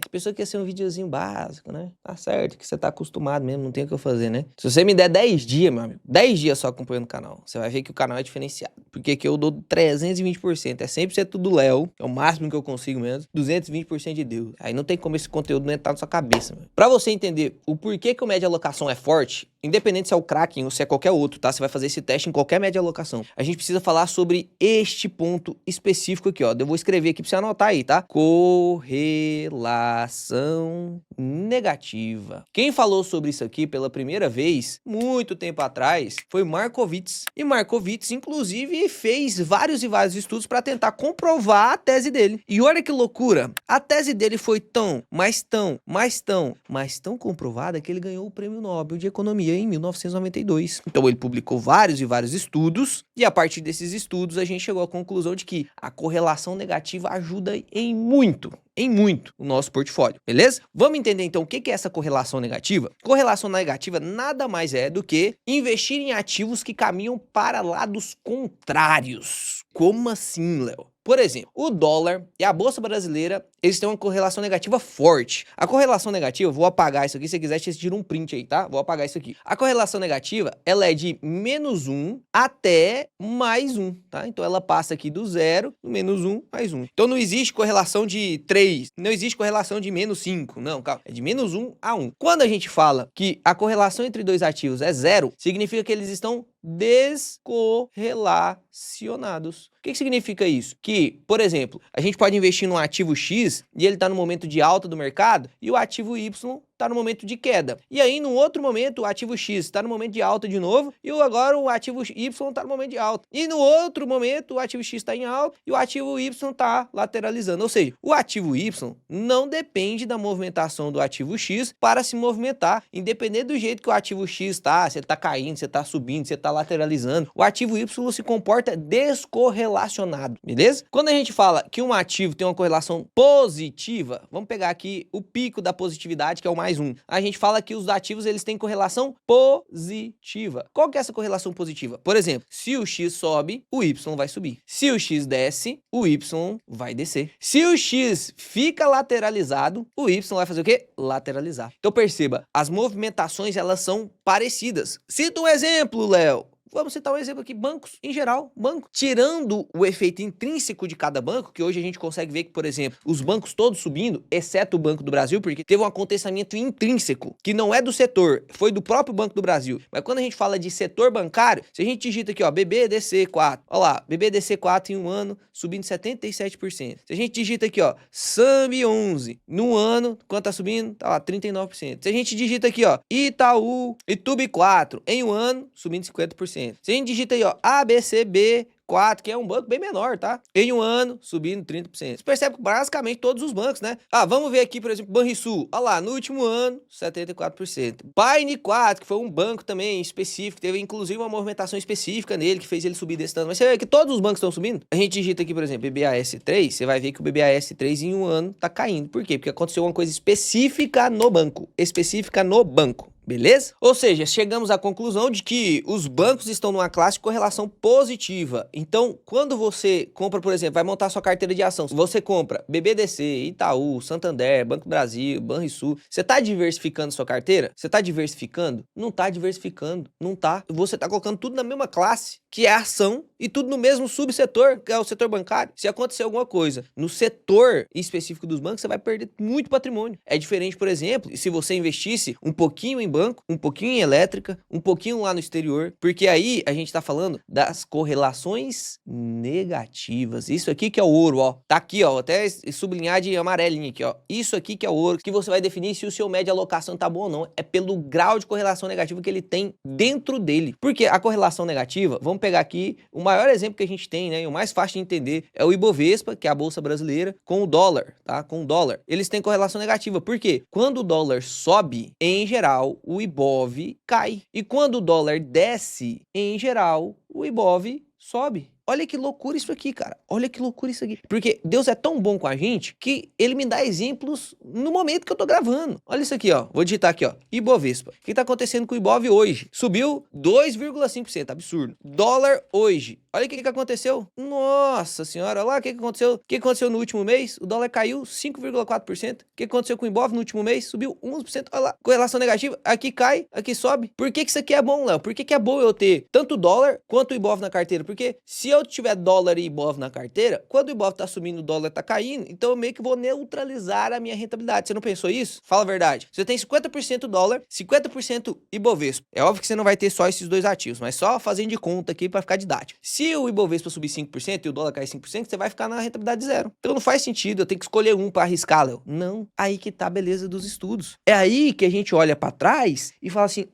A pessoa quer ser um videozinho básico, né? Tá certo, que você tá acostumado mesmo, não tem o que eu fazer, né? Se você me der 10 dias, meu amigo, 10 dias só acompanhando o canal, você vai ver que o canal é diferenciado. Porque aqui eu dou 320%, é 100% do Léo, é o máximo que eu consigo mesmo, 220% de Deus. Aí não tem como esse conteúdo não entrar na sua cabeça, mano. Pra você entender o porquê que o média alocação é forte, independente se é o Kraken ou se é qualquer outro, tá? Você vai fazer esse teste em qualquer média alocação. A gente precisa falar sobre este ponto específico aqui, ó. Eu vou escrever aqui pra você anotar aí, tá? Correlação negativa. Quem falou sobre isso aqui pela primeira vez, muito tempo atrás, foi Markowitz. E Markowitz, inclusive, fez vários e vários estudos para tentar comprovar a tese dele. E olha que loucura! A tese dele foi tão comprovada que ele ganhou o Prêmio Nobel de Economia em 1992. Então ele publicou vários e vários estudos, e a partir desses estudos a gente chegou à conclusão de que a correlação negativa ajuda em muito o nosso portfólio, beleza? Vamos entender então o que é essa correlação negativa? Correlação negativa nada mais é do que investir em ativos que caminham para lados contrários. Como assim, Léo? Por exemplo, o dólar e a Bolsa Brasileira, eles têm uma correlação negativa forte. A correlação negativa, vou apagar isso aqui, se você quiser, você tira um print aí, tá? Vou apagar isso aqui. A correlação negativa, ela é de -1 até +1, tá? Então ela passa aqui do 0, do -1, +1. Então não existe correlação de 3, não existe correlação de -5, não, calma. É de -1 a 1. Quando a gente fala que a correlação entre dois ativos é 0, significa que eles estão descorrelacionados. O que significa isso? Que, por exemplo, a gente pode investir num ativo X e ele está no momento de alta do mercado e o ativo Y está no momento de queda. E aí, num outro momento, o ativo X está no momento de alta de novo e agora o ativo Y está no momento de alta. E no outro momento, o ativo X está em alta e o ativo Y está lateralizando. Ou seja, o ativo Y não depende da movimentação do ativo X para se movimentar, independente do jeito que o ativo X está, se ele está caindo, se ele está subindo, se ele está lateralizando. O ativo Y se comporta descorrelacionado, beleza? Quando a gente fala que um ativo tem uma correlação positiva, vamos pegar aqui o pico da positividade, que é o mais 1. A gente fala que os ativos eles têm correlação positiva. Qual que é essa correlação positiva? Por exemplo, se o X sobe, o Y vai subir. Se o X desce, o Y vai descer. Se o X fica lateralizado, o Y vai fazer o quê? Lateralizar. Então perceba, as movimentações elas são parecidas. Cita um exemplo, Léo. Vamos citar um exemplo aqui, bancos, em geral, banco. Tirando o efeito intrínseco de cada banco, que hoje a gente consegue ver que, por exemplo, os bancos todos subindo, exceto o Banco do Brasil, porque teve um acontecimento intrínseco, que não é do setor, foi do próprio Banco do Brasil. Mas quando a gente fala de setor bancário, se a gente digita aqui, ó, BBDC4, ó lá, BBDC4 em um ano, subindo 77%. Se a gente digita aqui, ó, SAMB11, no ano, quanto tá subindo? Tá lá, 39%. Se a gente digita aqui, ó, Itaú4, em um ano, subindo 50%. Se a gente digita aí, ó, ABCB4, que é um banco bem menor, tá? Em um ano, subindo 30%. Você percebe que basicamente todos os bancos, né? Vamos ver aqui, por exemplo, Banrisul. Olha lá, no último ano, 74%. Paine4, que foi um banco também específico, teve inclusive uma movimentação específica nele, que fez ele subir desse tanto. Mas você vê que todos os bancos estão subindo? A gente digita aqui, por exemplo, BBAS3, você vai ver que o BBAS3 em um ano tá caindo. Por quê? Porque aconteceu uma coisa específica no banco. Beleza? Ou seja, chegamos à conclusão de que os bancos estão numa classe de correlação positiva. Então, quando você compra, por exemplo, vai montar sua carteira de ação, você compra BBDC, Itaú, Santander, Banco do Brasil, Banrisul, você está diversificando sua carteira? Você está diversificando? Não está diversificando, não tá. Você está colocando tudo na mesma classe, que é a ação, e tudo no mesmo subsetor, que é o setor bancário. Se acontecer alguma coisa no setor específico dos bancos, você vai perder muito patrimônio. É diferente, por exemplo, se você investisse um pouquinho em banco, um pouquinho em elétrica, um pouquinho lá no exterior, porque aí a gente tá falando das correlações negativas. Isso aqui que é o ouro, ó. Tá aqui, ó, até sublinhar de amarelinho aqui, ó. Isso aqui que é o ouro, que você vai definir se o seu média alocação tá bom ou não. É pelo grau de correlação negativa que ele tem dentro dele. Porque a correlação negativa, vamos pegar aqui, o maior exemplo que a gente tem, né, e o mais fácil de entender, é o Ibovespa, que é a Bolsa Brasileira, com o dólar, tá? Com o dólar. Eles têm correlação negativa. Por quê? Quando o dólar sobe, em geral, o Ibov cai. E quando o dólar desce, em geral, o Ibov sobe. Olha que loucura isso aqui, cara. Olha que loucura isso aqui. Porque Deus é tão bom com a gente que ele me dá exemplos no momento que eu tô gravando. Olha isso aqui, ó. Vou digitar aqui, ó. Ibovespa. O que tá acontecendo com o Ibov hoje? Subiu 2,5%. Absurdo. Dólar hoje. Olha o que aconteceu. Nossa senhora, olha lá o que aconteceu. O que aconteceu no último mês? O dólar caiu 5,4%. O que aconteceu com o Ibov no último mês? Subiu 11%. Olha lá, correlação negativa. Aqui cai, aqui sobe. Por que isso aqui é bom, Léo? Por que é bom eu ter tanto dólar quanto o Ibov na carteira? Porque se eu tiver dólar e Ibov na carteira, quando o Ibov tá subindo, o dólar tá caindo, então eu meio que vou neutralizar a minha rentabilidade. Você não pensou isso? Fala a verdade. Você tem 50% dólar, 50% Ibovespa. É óbvio que você não vai ter só esses dois ativos, mas só fazendo de conta aqui pra ficar didático. Se o Ibovespa subir 5% e o dólar cair 5%, você vai ficar na rentabilidade zero. Então não faz sentido eu tenho que escolher um pra arriscar, Léo. Não. Aí que tá a beleza dos estudos. É aí que a gente olha pra trás e fala assim,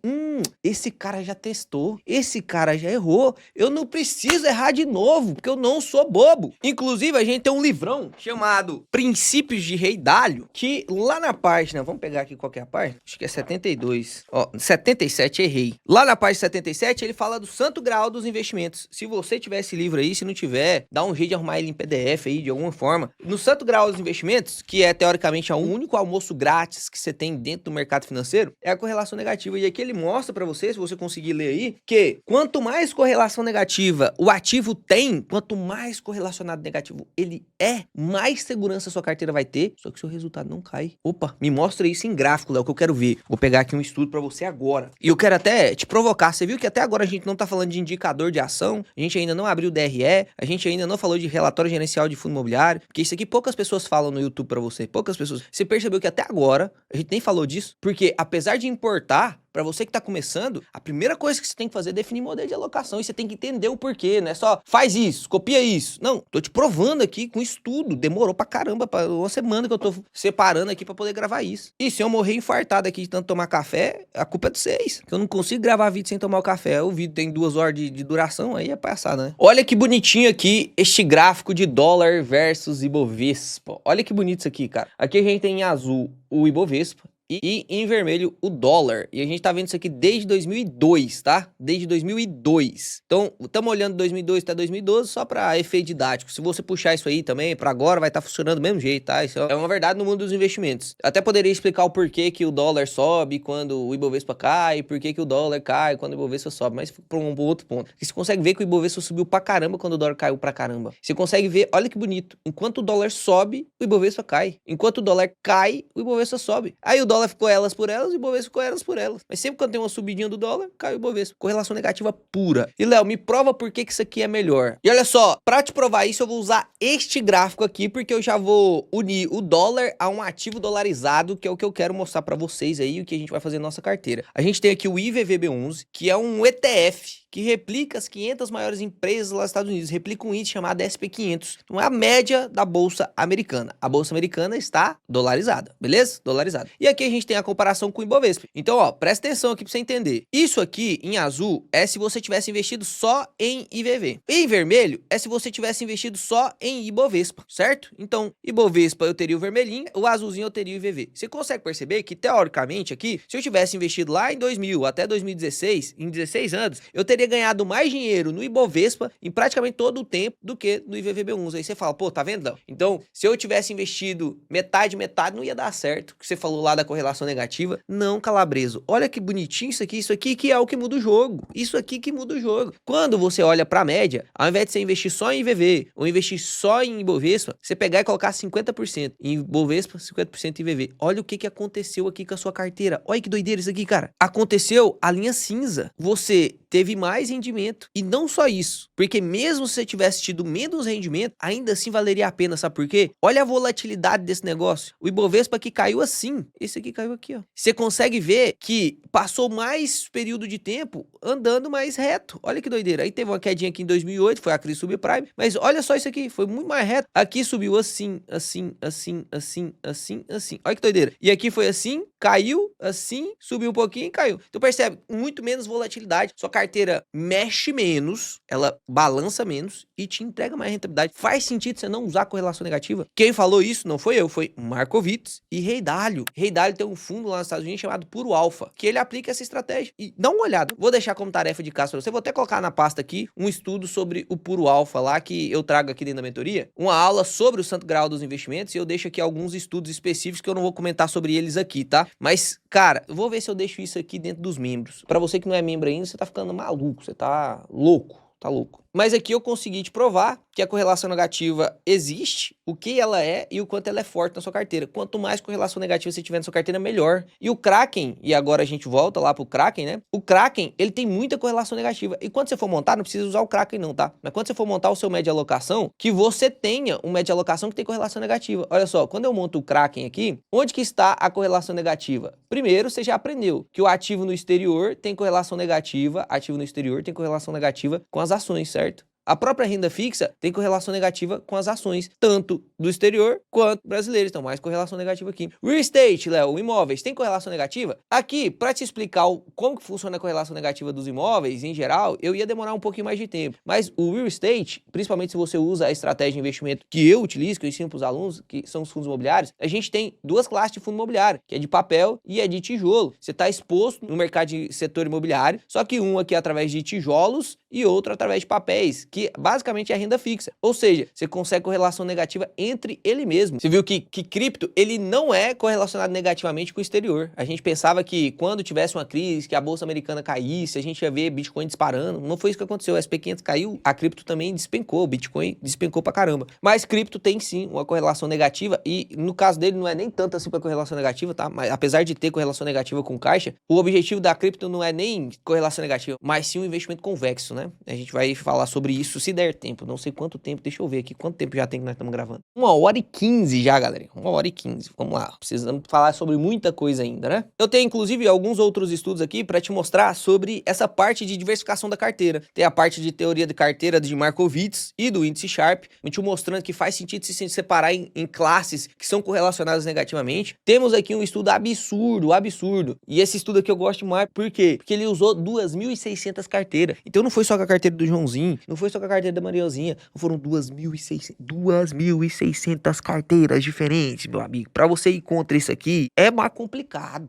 esse cara já testou, esse cara já errou, eu não preciso errar de novo, porque eu não sou bobo. Inclusive, a gente tem um livrão chamado Princípios de Rei Dalio, que lá na página, vamos pegar aqui qual que é a página? Acho que é 72, ó, 77, errei. Lá na página 77, ele fala do santo grau dos investimentos. Se você tiver esse livro aí, se não tiver, dá um jeito de arrumar ele em PDF aí, de alguma forma. No santo grau dos investimentos, que é teoricamente o único almoço grátis que você tem dentro do mercado financeiro, é a correlação negativa. E aqui ele mostra pra você, se você conseguir ler aí, que quanto mais correlação negativa o ativo tem, quanto mais correlacionado negativo ele é, mais segurança sua carteira vai ter, só que seu resultado não cai. Opa, me mostra isso em gráfico, Léo, que eu quero ver. Vou pegar aqui um estudo pra você agora. E eu quero até te provocar. Você viu que até agora a gente não tá falando de indicador de ação, a gente ainda não abriu o DRE, a gente ainda não falou de relatório gerencial de fundo imobiliário, porque isso aqui poucas pessoas falam no YouTube pra você, poucas pessoas. Você percebeu que até agora a gente nem falou disso, porque apesar de importar, pra você que tá começando, a primeira coisa que você tem que fazer é definir modelo de alocação. E você tem que entender o porquê, não é só faz isso, copia isso. Não, tô te provando aqui com estudo. Demorou pra caramba, pra uma semana que eu tô separando aqui pra poder gravar isso. E se eu morrer infartado aqui de tanto tomar café, a culpa é de vocês. Que eu não consigo gravar vídeo sem tomar o café. O vídeo tem 2 horas de duração, aí é palhaçada, né? Olha que bonitinho aqui este gráfico de dólar versus Ibovespa. Olha que bonito isso aqui, cara. Aqui a gente tem em azul o Ibovespa e em vermelho o dólar. E a gente tá vendo isso aqui desde 2002, tá? Desde 2002. Então, estamos olhando 2002 até 2012 só para efeito didático. Se você puxar isso aí também para agora, vai estar funcionando do mesmo jeito, tá? Isso é uma verdade no mundo dos investimentos. Até poderia explicar o porquê que o dólar sobe quando o Ibovespa cai, porquê que o dólar cai quando o Ibovespa sobe, mas para um outro ponto. Você consegue ver que o Ibovespa subiu pra caramba quando o dólar caiu pra caramba. Você consegue ver, olha que bonito, enquanto o dólar sobe, o Ibovespa cai. Enquanto o dólar cai, o Ibovespa sobe. Aí o dólar ficou elas por elas e o Ibovespa ficou elas por elas. Mas sempre quando tem uma subidinha do dólar, cai o Ibovespa. Correlação negativa pura. E Léo, me prova por que isso aqui é melhor. E olha só, pra te provar isso, eu vou usar este gráfico aqui, porque eu já vou unir o dólar a um ativo dolarizado, que é o que eu quero mostrar pra vocês aí, o que a gente vai fazer na nossa carteira. A gente tem aqui o IVVB11, que é um ETF que replica as 500 maiores empresas lá nos Estados Unidos, replica um índice chamado SP500. Então é a média da bolsa americana. A bolsa americana está dolarizada, beleza? Dolarizada. E aqui a gente tem a comparação com o Ibovespa. Então, ó, presta atenção aqui pra você entender. Isso aqui, em azul, é se você tivesse investido só em IVV. E em vermelho, é se você tivesse investido só em Ibovespa, certo? Então, Ibovespa eu teria o vermelhinho, o azulzinho eu teria o IVV. Você consegue perceber que, teoricamente, aqui, se eu tivesse investido lá em 2000 até 2016, em 16 anos, eu teria ganhado mais dinheiro no Ibovespa em praticamente todo o tempo do que no IVVB11. Aí você fala, pô, tá vendo, Léo? Então, se eu tivesse investido metade, não ia dar certo. Que você falou lá da correlação negativa. Não, Calabreso. Olha que bonitinho isso aqui que é o que muda o jogo. Isso aqui que muda o jogo. Quando você olha pra média, ao invés de você investir só em IVV ou investir só em Ibovespa, você pegar e colocar 50% em Ibovespa, 50% em IVV. Olha o que aconteceu aqui com a sua carteira. Olha que doideira isso aqui, cara. Aconteceu a linha cinza. Você teve mais rendimento. E não só isso, porque mesmo se você tivesse tido menos rendimento, ainda assim valeria a pena, sabe por quê? Olha a volatilidade desse negócio. O Ibovespa aqui caiu assim, esse aqui caiu aqui, ó. Você consegue ver que passou mais período de tempo andando mais reto. Olha que doideira. Aí teve uma quedinha aqui em 2008, foi a crise subprime, mas olha só isso aqui, foi muito mais reto. Aqui subiu assim, assim, assim, assim, assim, assim. Olha que doideira. E aqui foi assim, caiu, assim, subiu um pouquinho e caiu. Então percebe, muito menos volatilidade. Sua carteira mexe menos, ela balança menos e te entrega mais rentabilidade. Faz sentido você não usar correlação negativa? Quem falou isso não foi eu, foi Markowitz e Rei Dalio. Rei Dalio tem um fundo lá nos Estados Unidos chamado Puro Alpha, que ele aplica essa estratégia. E dá uma olhada. Vou deixar como tarefa de casa pra você. Vou até colocar na pasta aqui um estudo sobre o Puro Alpha lá, que eu trago aqui dentro da mentoria. Uma aula sobre o santo grau dos investimentos e eu deixo aqui alguns estudos específicos que eu não vou comentar sobre eles aqui, tá? Mas, cara, eu vou ver se eu deixo isso aqui dentro dos membros. Pra você que não é membro ainda, você tá ficando maluco, você tá louco. Tá louco. Mas aqui eu consegui te provar que a correlação negativa existe, o que ela é e o quanto ela é forte na sua carteira. Quanto mais correlação negativa você tiver na sua carteira, melhor. E o Kraken, e agora a gente volta lá pro Kraken, né? O Kraken, ele tem muita correlação negativa. E quando você for montar, não precisa usar o Kraken não, tá? Mas quando você for montar o seu média alocação, que você tenha um média alocação que tem correlação negativa. Olha só, quando eu monto o Kraken aqui, onde que está a correlação negativa? Primeiro, você já aprendeu que o ativo no exterior tem correlação negativa, ativo no exterior tem correlação negativa com as ações, certo? A própria renda fixa tem correlação negativa com as ações, tanto do exterior quanto brasileiros. Então, mais correlação negativa aqui. Real estate, Léo, imóveis, tem correlação negativa? Aqui, para te explicar como que funciona a correlação negativa dos imóveis, em geral, eu ia demorar um pouquinho mais de tempo. Mas o real estate, principalmente se você usa a estratégia de investimento que eu utilizo, que eu ensino para os alunos, que são os fundos imobiliários, a gente tem duas classes de fundo imobiliário, que é de papel e é de tijolo. Você está exposto no mercado de setor imobiliário, só que um aqui é através de tijolos e outro através de papéis, que basicamente é renda fixa. Ou seja, você consegue correlação negativa entre ele mesmo. Você viu que cripto, ele não é correlacionado negativamente com o exterior. A gente pensava que quando tivesse uma crise, que a bolsa americana caísse, a gente ia ver Bitcoin disparando. Não foi isso que aconteceu. O SP500 caiu, a cripto também despencou, o Bitcoin despencou pra caramba. Mas cripto tem sim uma correlação negativa e no caso dele não é nem tanto assim pra correlação negativa, tá? Mas apesar de ter correlação negativa com caixa, o objetivo da cripto não é nem correlação negativa, mas sim um investimento convexo, né? A gente vai falar sobre isso se der tempo, não sei quanto tempo, deixa eu ver aqui, quanto tempo já tem que nós estamos gravando. 1h15 já, galera, 1h15, vamos lá, precisamos falar sobre muita coisa ainda, né? Eu tenho, inclusive, alguns outros estudos aqui para te mostrar sobre essa parte de diversificação da carteira. Tem a parte de teoria de carteira de Markowitz e do índice Sharpe, me te mostrando que faz sentido se separar em classes que são correlacionadas negativamente. Temos aqui um estudo absurdo, e esse estudo aqui eu gosto mais, por quê? Porque ele usou 2.600 carteiras, então não foi só com a carteira do Joãozinho, não foi só com a carteira da Marielzinha, foram 2.600 carteiras diferentes, meu amigo. Pra você ir contra isso aqui, é mais complicado.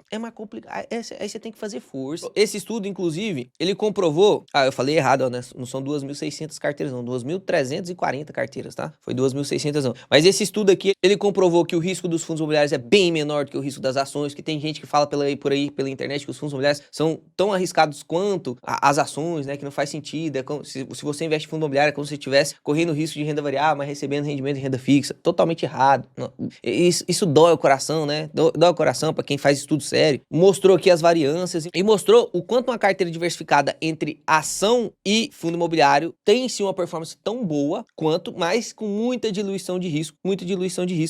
Aí você tem que fazer força. Esse estudo, inclusive, ele comprovou... eu falei errado, né? Não são 2.600 carteiras, não. 2.340 carteiras, tá? Foi 2.600, não. Mas esse estudo aqui, ele comprovou que o risco dos fundos imobiliários é bem menor do que o risco das ações, que tem gente que fala por aí, pela internet, que os fundos imobiliários são tão arriscados quanto as ações, né? Que não faz sentido. É como se você investe em fundo imobiliário, é como se estivesse correndo risco de renda variável, mas recebendo rendimento de renda fixa. Totalmente errado. Isso dói o coração, né? Dói o coração pra quem faz estudo sério. Mostrou aqui as variâncias e mostrou o quanto uma carteira diversificada entre ação e fundo imobiliário tem sim uma performance tão boa quanto, mas com muita diluição de risco.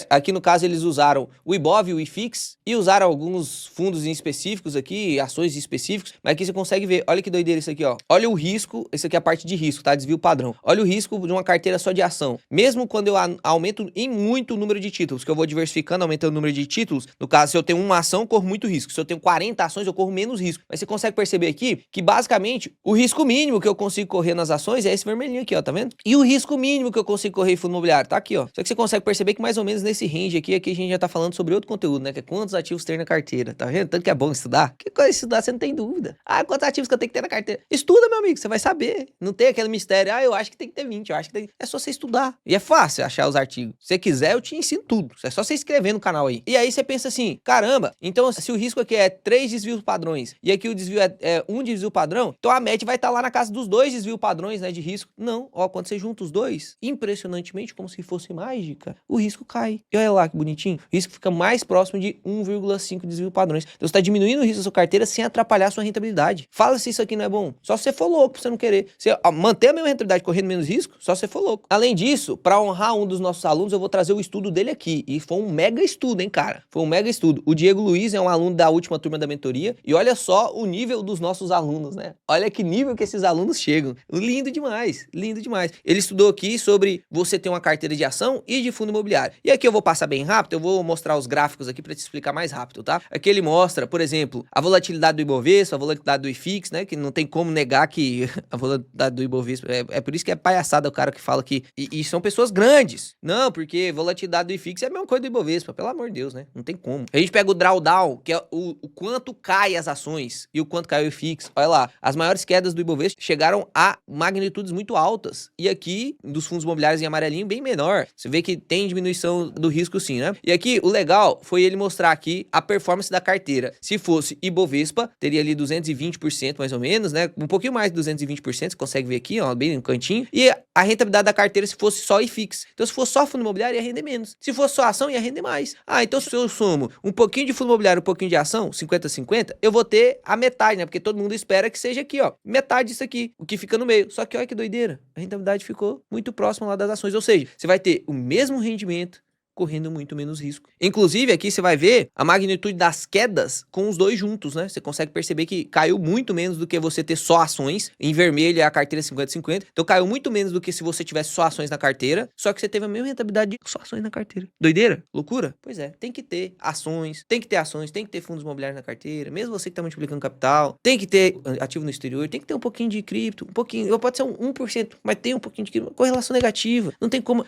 Aqui no caso eles usaram o IBOV e o IFIX e usaram alguns fundos em específicos aqui, ações específicos, mas aqui você consegue ver, olha que doideira isso aqui, ó. Olha o risco, isso aqui é a parte de risco, tá? Desvio padrão. Olha o risco de uma carteira só de ação. Mesmo quando eu aumento em muito o número de títulos, que eu vou diversificando, aumentando o número de títulos, no caso, se eu tenho uma ação, eu corro muito risco. Se eu tenho 40 ações, eu corro menos risco. Mas você consegue perceber aqui que, basicamente, o risco mínimo que eu consigo correr nas ações é esse vermelhinho aqui, ó, tá vendo? E o risco mínimo que eu consigo correr em fundo imobiliário, tá aqui, ó. Só que você consegue perceber que mais ou menos nesse range aqui a gente já tá falando sobre outro conteúdo, né? Que é quantos ativos ter na carteira, tá vendo? Tanto que é bom estudar. Que coisa estudar, você não tem dúvida. Quantos ativos que eu tenho que ter na carteira? Estuda, meu amigo, você vai saber. Não tem aquele mistério, eu acho que tem que ter 20, eu acho que tem... É só você estudar. E é fácil achar os artigos. Se você quiser, eu te ensino tudo. É só você inscrever no canal aí. E aí você pensa assim, caramba, então se o risco aqui é 3 desvios padrões e aqui o desvio é 1 desvio padrão, então a média vai estar lá na casa dos 2 desvios padrões, né, de risco. Não, ó, quando você junta os dois, impressionantemente, como se fosse mágica, o risco cai. E olha lá que bonitinho. O risco fica mais próximo de 1,5 desvio padrões. Então você está diminuindo o risco da sua carteira sem atrapalhar a sua rentabilidade. Fala se isso aqui não é bom. Só se você for louco pra você não querer. Você manter a mesma rentabilidade correndo menos risco, só se você for louco. Além disso, para honrar um dos nossos alunos, eu vou trazer o estudo dele aqui. E foi um mega estudo, hein, cara? Foi um mega estudo. O Diego Luiz é um aluno da última turma da mentoria. E olha só o nível dos nossos alunos, né? Olha que nível que esses alunos chegam. Lindo demais, lindo demais. Ele estudou aqui sobre você ter uma carteira de ação e de fundo imobiliário. E aqui eu vou passar bem rápido, eu vou mostrar os gráficos aqui para te explicar mais rápido, tá? Aqui ele mostra, por exemplo, a volatilidade do Ibovespa, a volatilidade do IFIX, né? Que não tem como negar que a volatilidade do Ibovespa... É por isso que é palhaçada o cara que fala que... E são pessoas grandes. Não, porque volatilidade do IFIX é a mesma coisa do Ibovespa, pelo amor de Deus, né? Não tem como. A gente pega o drawdown, que é o quanto cai as ações e o quanto cai o IFIX. Olha lá, as maiores quedas do Ibovespa chegaram a magnitudes muito altas. E aqui, dos fundos imobiliários em amarelinho, bem menor. Você vê que tem diminuição do risco sim, né? E aqui, o legal foi ele mostrar aqui a performance da carteira. Se fosse Ibovespa, teria ali 220% mais ou menos, né? Um pouquinho mais de 220%. 20%, você consegue ver aqui, ó, bem no cantinho. E a rentabilidade da carteira se fosse só IFIX. Então, se fosse só fundo imobiliário, ia render menos. Se fosse só ação, ia render mais. Ah, então se eu somo um pouquinho de fundo imobiliário, um pouquinho de ação, 50-50, eu vou ter a metade, né? Porque todo mundo espera que seja aqui, ó, metade disso aqui, o que fica no meio. Só que olha que doideira, a rentabilidade ficou muito próxima lá das ações. Ou seja, você vai ter o mesmo rendimento, correndo muito menos risco. Inclusive, aqui você vai ver a magnitude das quedas com os dois juntos, né? Você consegue perceber que caiu muito menos do que você ter só ações. Em vermelho é a carteira 50-50. Então caiu muito menos do que se você tivesse só ações na carteira, só que você teve a mesma rentabilidade de só ações na carteira. Doideira? Loucura? Pois é, tem que ter ações, tem que ter fundos imobiliários na carteira, mesmo você que tá multiplicando capital, tem que ter ativo no exterior, tem que ter um pouquinho de cripto, um pouquinho, pode ser um 1%, mas tem um pouquinho de cripto, correlação negativa. Não tem como,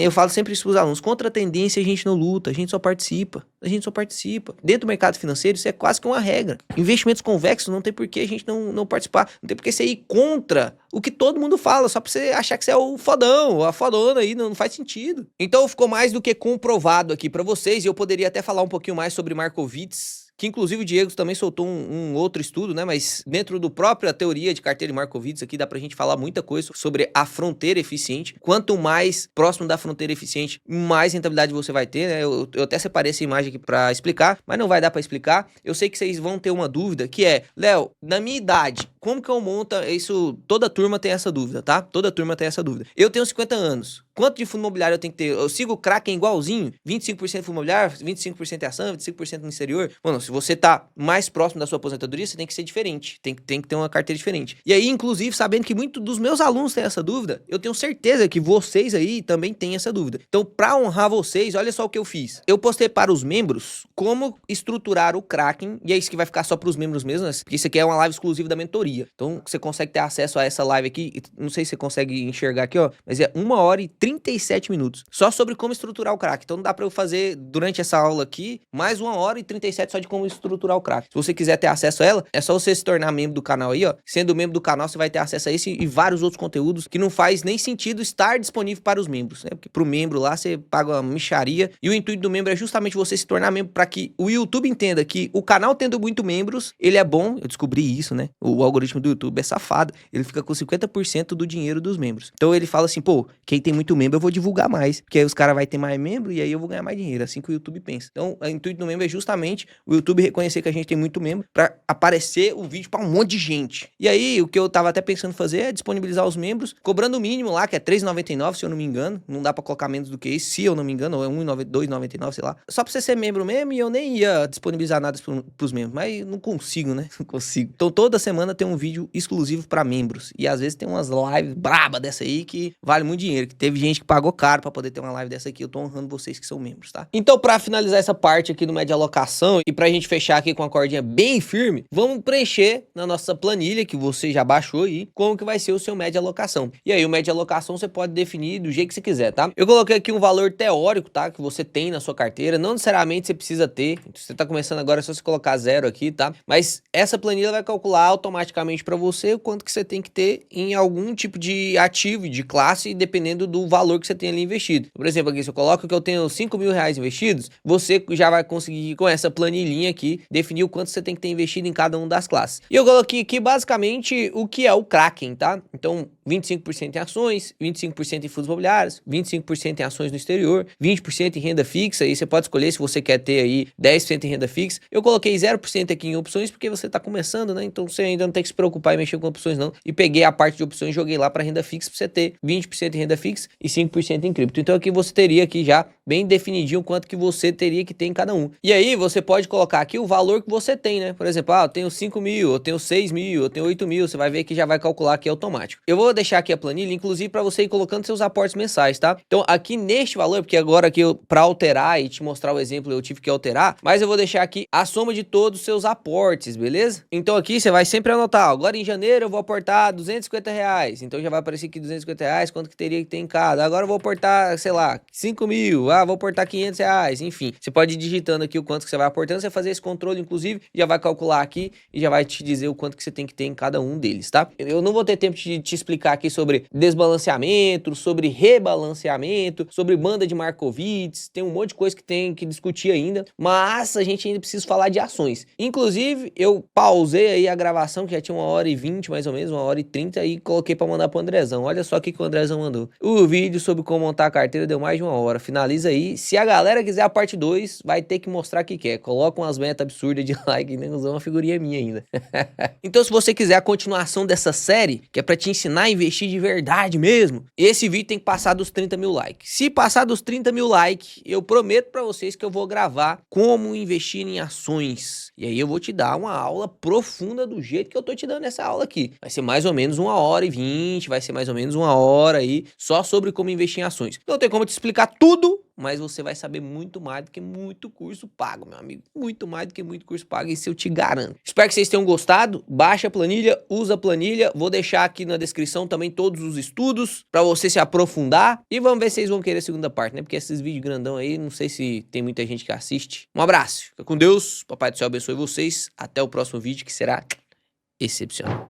eu falo sempre isso pros alunos, contra a tendência a gente não luta, a gente só participa. Dentro do mercado financeiro, isso é quase que uma regra. Investimentos convexos, não tem por que a gente não participar. Não tem por que você ir contra o que todo mundo fala, só pra você achar que você é o fodão, a fodona aí, não faz sentido. Então ficou mais do que comprovado aqui pra vocês, e eu poderia até falar um pouquinho mais sobre Markowitz, que inclusive o Diego também soltou um outro estudo, né? Mas dentro do própria teoria de carteira de Markowitz aqui dá pra gente falar muita coisa sobre a fronteira eficiente. Quanto mais próximo da fronteira eficiente, mais rentabilidade você vai ter, né? Eu até separei essa imagem aqui pra explicar, mas não vai dar pra explicar. Eu sei que vocês vão ter uma dúvida, que é, Léo, na minha idade, como que eu monto isso? Toda turma tem essa dúvida, tá? Toda turma tem essa dúvida. Eu tenho 50 anos. Quanto de fundo imobiliário eu tenho que ter? Eu sigo o Kraken igualzinho? 25% fundo imobiliário, 25% é ação, 25% no exterior? Mano, se você tá mais próximo da sua aposentadoria, você tem que ser diferente. Tem que ter uma carteira diferente. E aí, inclusive, sabendo que muitos dos meus alunos têm essa dúvida, eu tenho certeza que vocês aí também têm essa dúvida. Então, pra honrar vocês, olha só o que eu fiz. Eu postei para os membros como estruturar o Kraken, e é isso que vai ficar só pros membros mesmo, né? Porque isso aqui é uma live exclusiva da mentoria. Então, você consegue ter acesso a essa live aqui, não sei se você consegue enxergar aqui, ó, mas é 1h37 minutos, só sobre como estruturar o Kraken. Então não dá pra eu fazer durante essa aula aqui mais 1h37 só de como estruturar o Kraken. Se você quiser ter acesso a ela, é só você se tornar membro do canal aí, ó. Sendo membro do canal, você vai ter acesso a esse e vários outros conteúdos que não faz nem sentido estar disponível para os membros, né? Porque pro membro lá você paga uma mixaria, e o intuito do membro é justamente você se tornar membro para que o YouTube entenda que o canal tendo muito membros, ele é bom. Eu descobri isso, né? O algoritmo do YouTube é safado, ele fica com 50% do dinheiro dos membros. Então ele fala assim, pô, quem tem muito membro eu vou divulgar mais, porque aí os caras vão ter mais membro e aí eu vou ganhar mais dinheiro, assim que o YouTube pensa. Então o intuito do membro é justamente o YouTube reconhecer que a gente tem muito membro pra aparecer o vídeo pra um monte de gente. E aí o que eu tava até pensando em fazer é disponibilizar os membros, cobrando o mínimo lá, que é R$3,99, se eu não me engano, não dá pra colocar menos do que isso, se eu não me engano, ou é R$2,99, sei lá. Só pra você ser membro mesmo, e eu nem ia disponibilizar nada pros membros, mas não consigo, né? Não consigo. Então toda semana tem um vídeo exclusivo pra membros, e às vezes tem umas lives braba dessa aí que vale muito dinheiro, que teve gente que pagou caro pra poder ter uma live dessa aqui. Eu tô honrando vocês que são membros, tá? Então, pra finalizar essa parte aqui do média alocação e pra gente fechar aqui com a cordinha bem firme, vamos preencher na nossa planilha que você já baixou aí, como que vai ser o seu média alocação. E aí, o média alocação você pode definir do jeito que você quiser, tá? Eu coloquei aqui um valor teórico, tá? Que você tem na sua carteira. Não necessariamente você precisa ter. Se você tá começando agora, é só você colocar 0 aqui, tá? Mas essa planilha vai calcular automaticamente pra você o quanto que você tem que ter em algum tipo de ativo, de classe, dependendo do valor que você tem ali investido. Por exemplo, aqui se eu coloco que eu tenho R$5.000 investidos, você já vai conseguir com essa planilhinha aqui definir o quanto você tem que ter investido em cada uma das classes. E eu coloquei aqui basicamente o que é o Kraken, tá? Então 25% em ações, 25% em fundos imobiliários, 25% em ações no exterior, 20% em renda fixa, aí você pode escolher se você quer ter aí 10% em renda fixa. Eu coloquei 0% aqui em opções porque você tá começando, né? Então você ainda não tem que se preocupar em mexer com opções não. E peguei a parte de opções e joguei lá para renda fixa pra você ter 20% em renda fixa e 5% em cripto. Então aqui você teria aqui já bem definidinho quanto que você teria que ter em cada um. E aí você pode colocar aqui o valor que você tem, né? Por exemplo, eu tenho 5.000, eu tenho 6.000, eu tenho 8.000, você vai ver que já vai calcular aqui automático. Eu vou deixar aqui a planilha, inclusive para você ir colocando seus aportes mensais, tá? Então aqui neste valor, porque agora aqui para alterar e te mostrar o exemplo eu tive que alterar, mas eu vou deixar aqui a soma de todos os seus aportes, beleza? Então aqui você vai sempre anotar, agora em janeiro eu vou aportar R$250, então já vai aparecer aqui R$250, quanto que teria que ter em cada. Agora eu vou aportar, sei lá, 5.000, vou aportar R$500, enfim. Você pode ir digitando aqui o quanto que você vai aportando, você vai fazer esse controle, inclusive, já vai calcular aqui e já vai te dizer o quanto que você tem que ter em cada um deles, tá? Eu não vou ter tempo de te explicar aqui sobre desbalanceamento, sobre rebalanceamento, sobre banda de Markowitz, tem um monte de coisa que tem que discutir ainda, mas a gente ainda precisa falar de ações. Inclusive, eu pausei aí a gravação, que já tinha 1h20 mais ou menos, 1h30, e coloquei pra mandar pro Andrezão. Olha só o que o Andrezão mandou. O vídeo sobre como montar a carteira deu mais de 1 hora. Finaliza aí. Se a galera quiser a parte 2, vai ter que mostrar que quer. Coloca umas metas absurdas de like e nem usou uma figurinha minha ainda. Então, se você quiser a continuação dessa série, que é pra te ensinar a investir de verdade mesmo, esse vídeo tem que passar dos 30 mil likes. Se passar dos 30 mil likes, eu prometo pra vocês que eu vou gravar como investir em ações. E aí eu vou te dar uma aula profunda do jeito que eu tô te dando essa aula aqui. Vai ser mais ou menos 1h20, vai ser mais ou menos 1 hora aí, só sobre como investir em ações. Não tem como eu te explicar tudo, mas você vai saber muito mais do que muito curso pago, meu amigo. Muito mais do que muito curso pago, isso eu te garanto. Espero que vocês tenham gostado. Baixa a planilha, usa a planilha. Vou deixar aqui na descrição também todos os estudos pra você se aprofundar. E vamos ver se vocês vão querer a segunda parte, né? Porque esses vídeos grandão aí, não sei se tem muita gente que assiste. Um abraço, fica com Deus. Papai do céu abençoe vocês. Até o próximo vídeo, que será excepcional.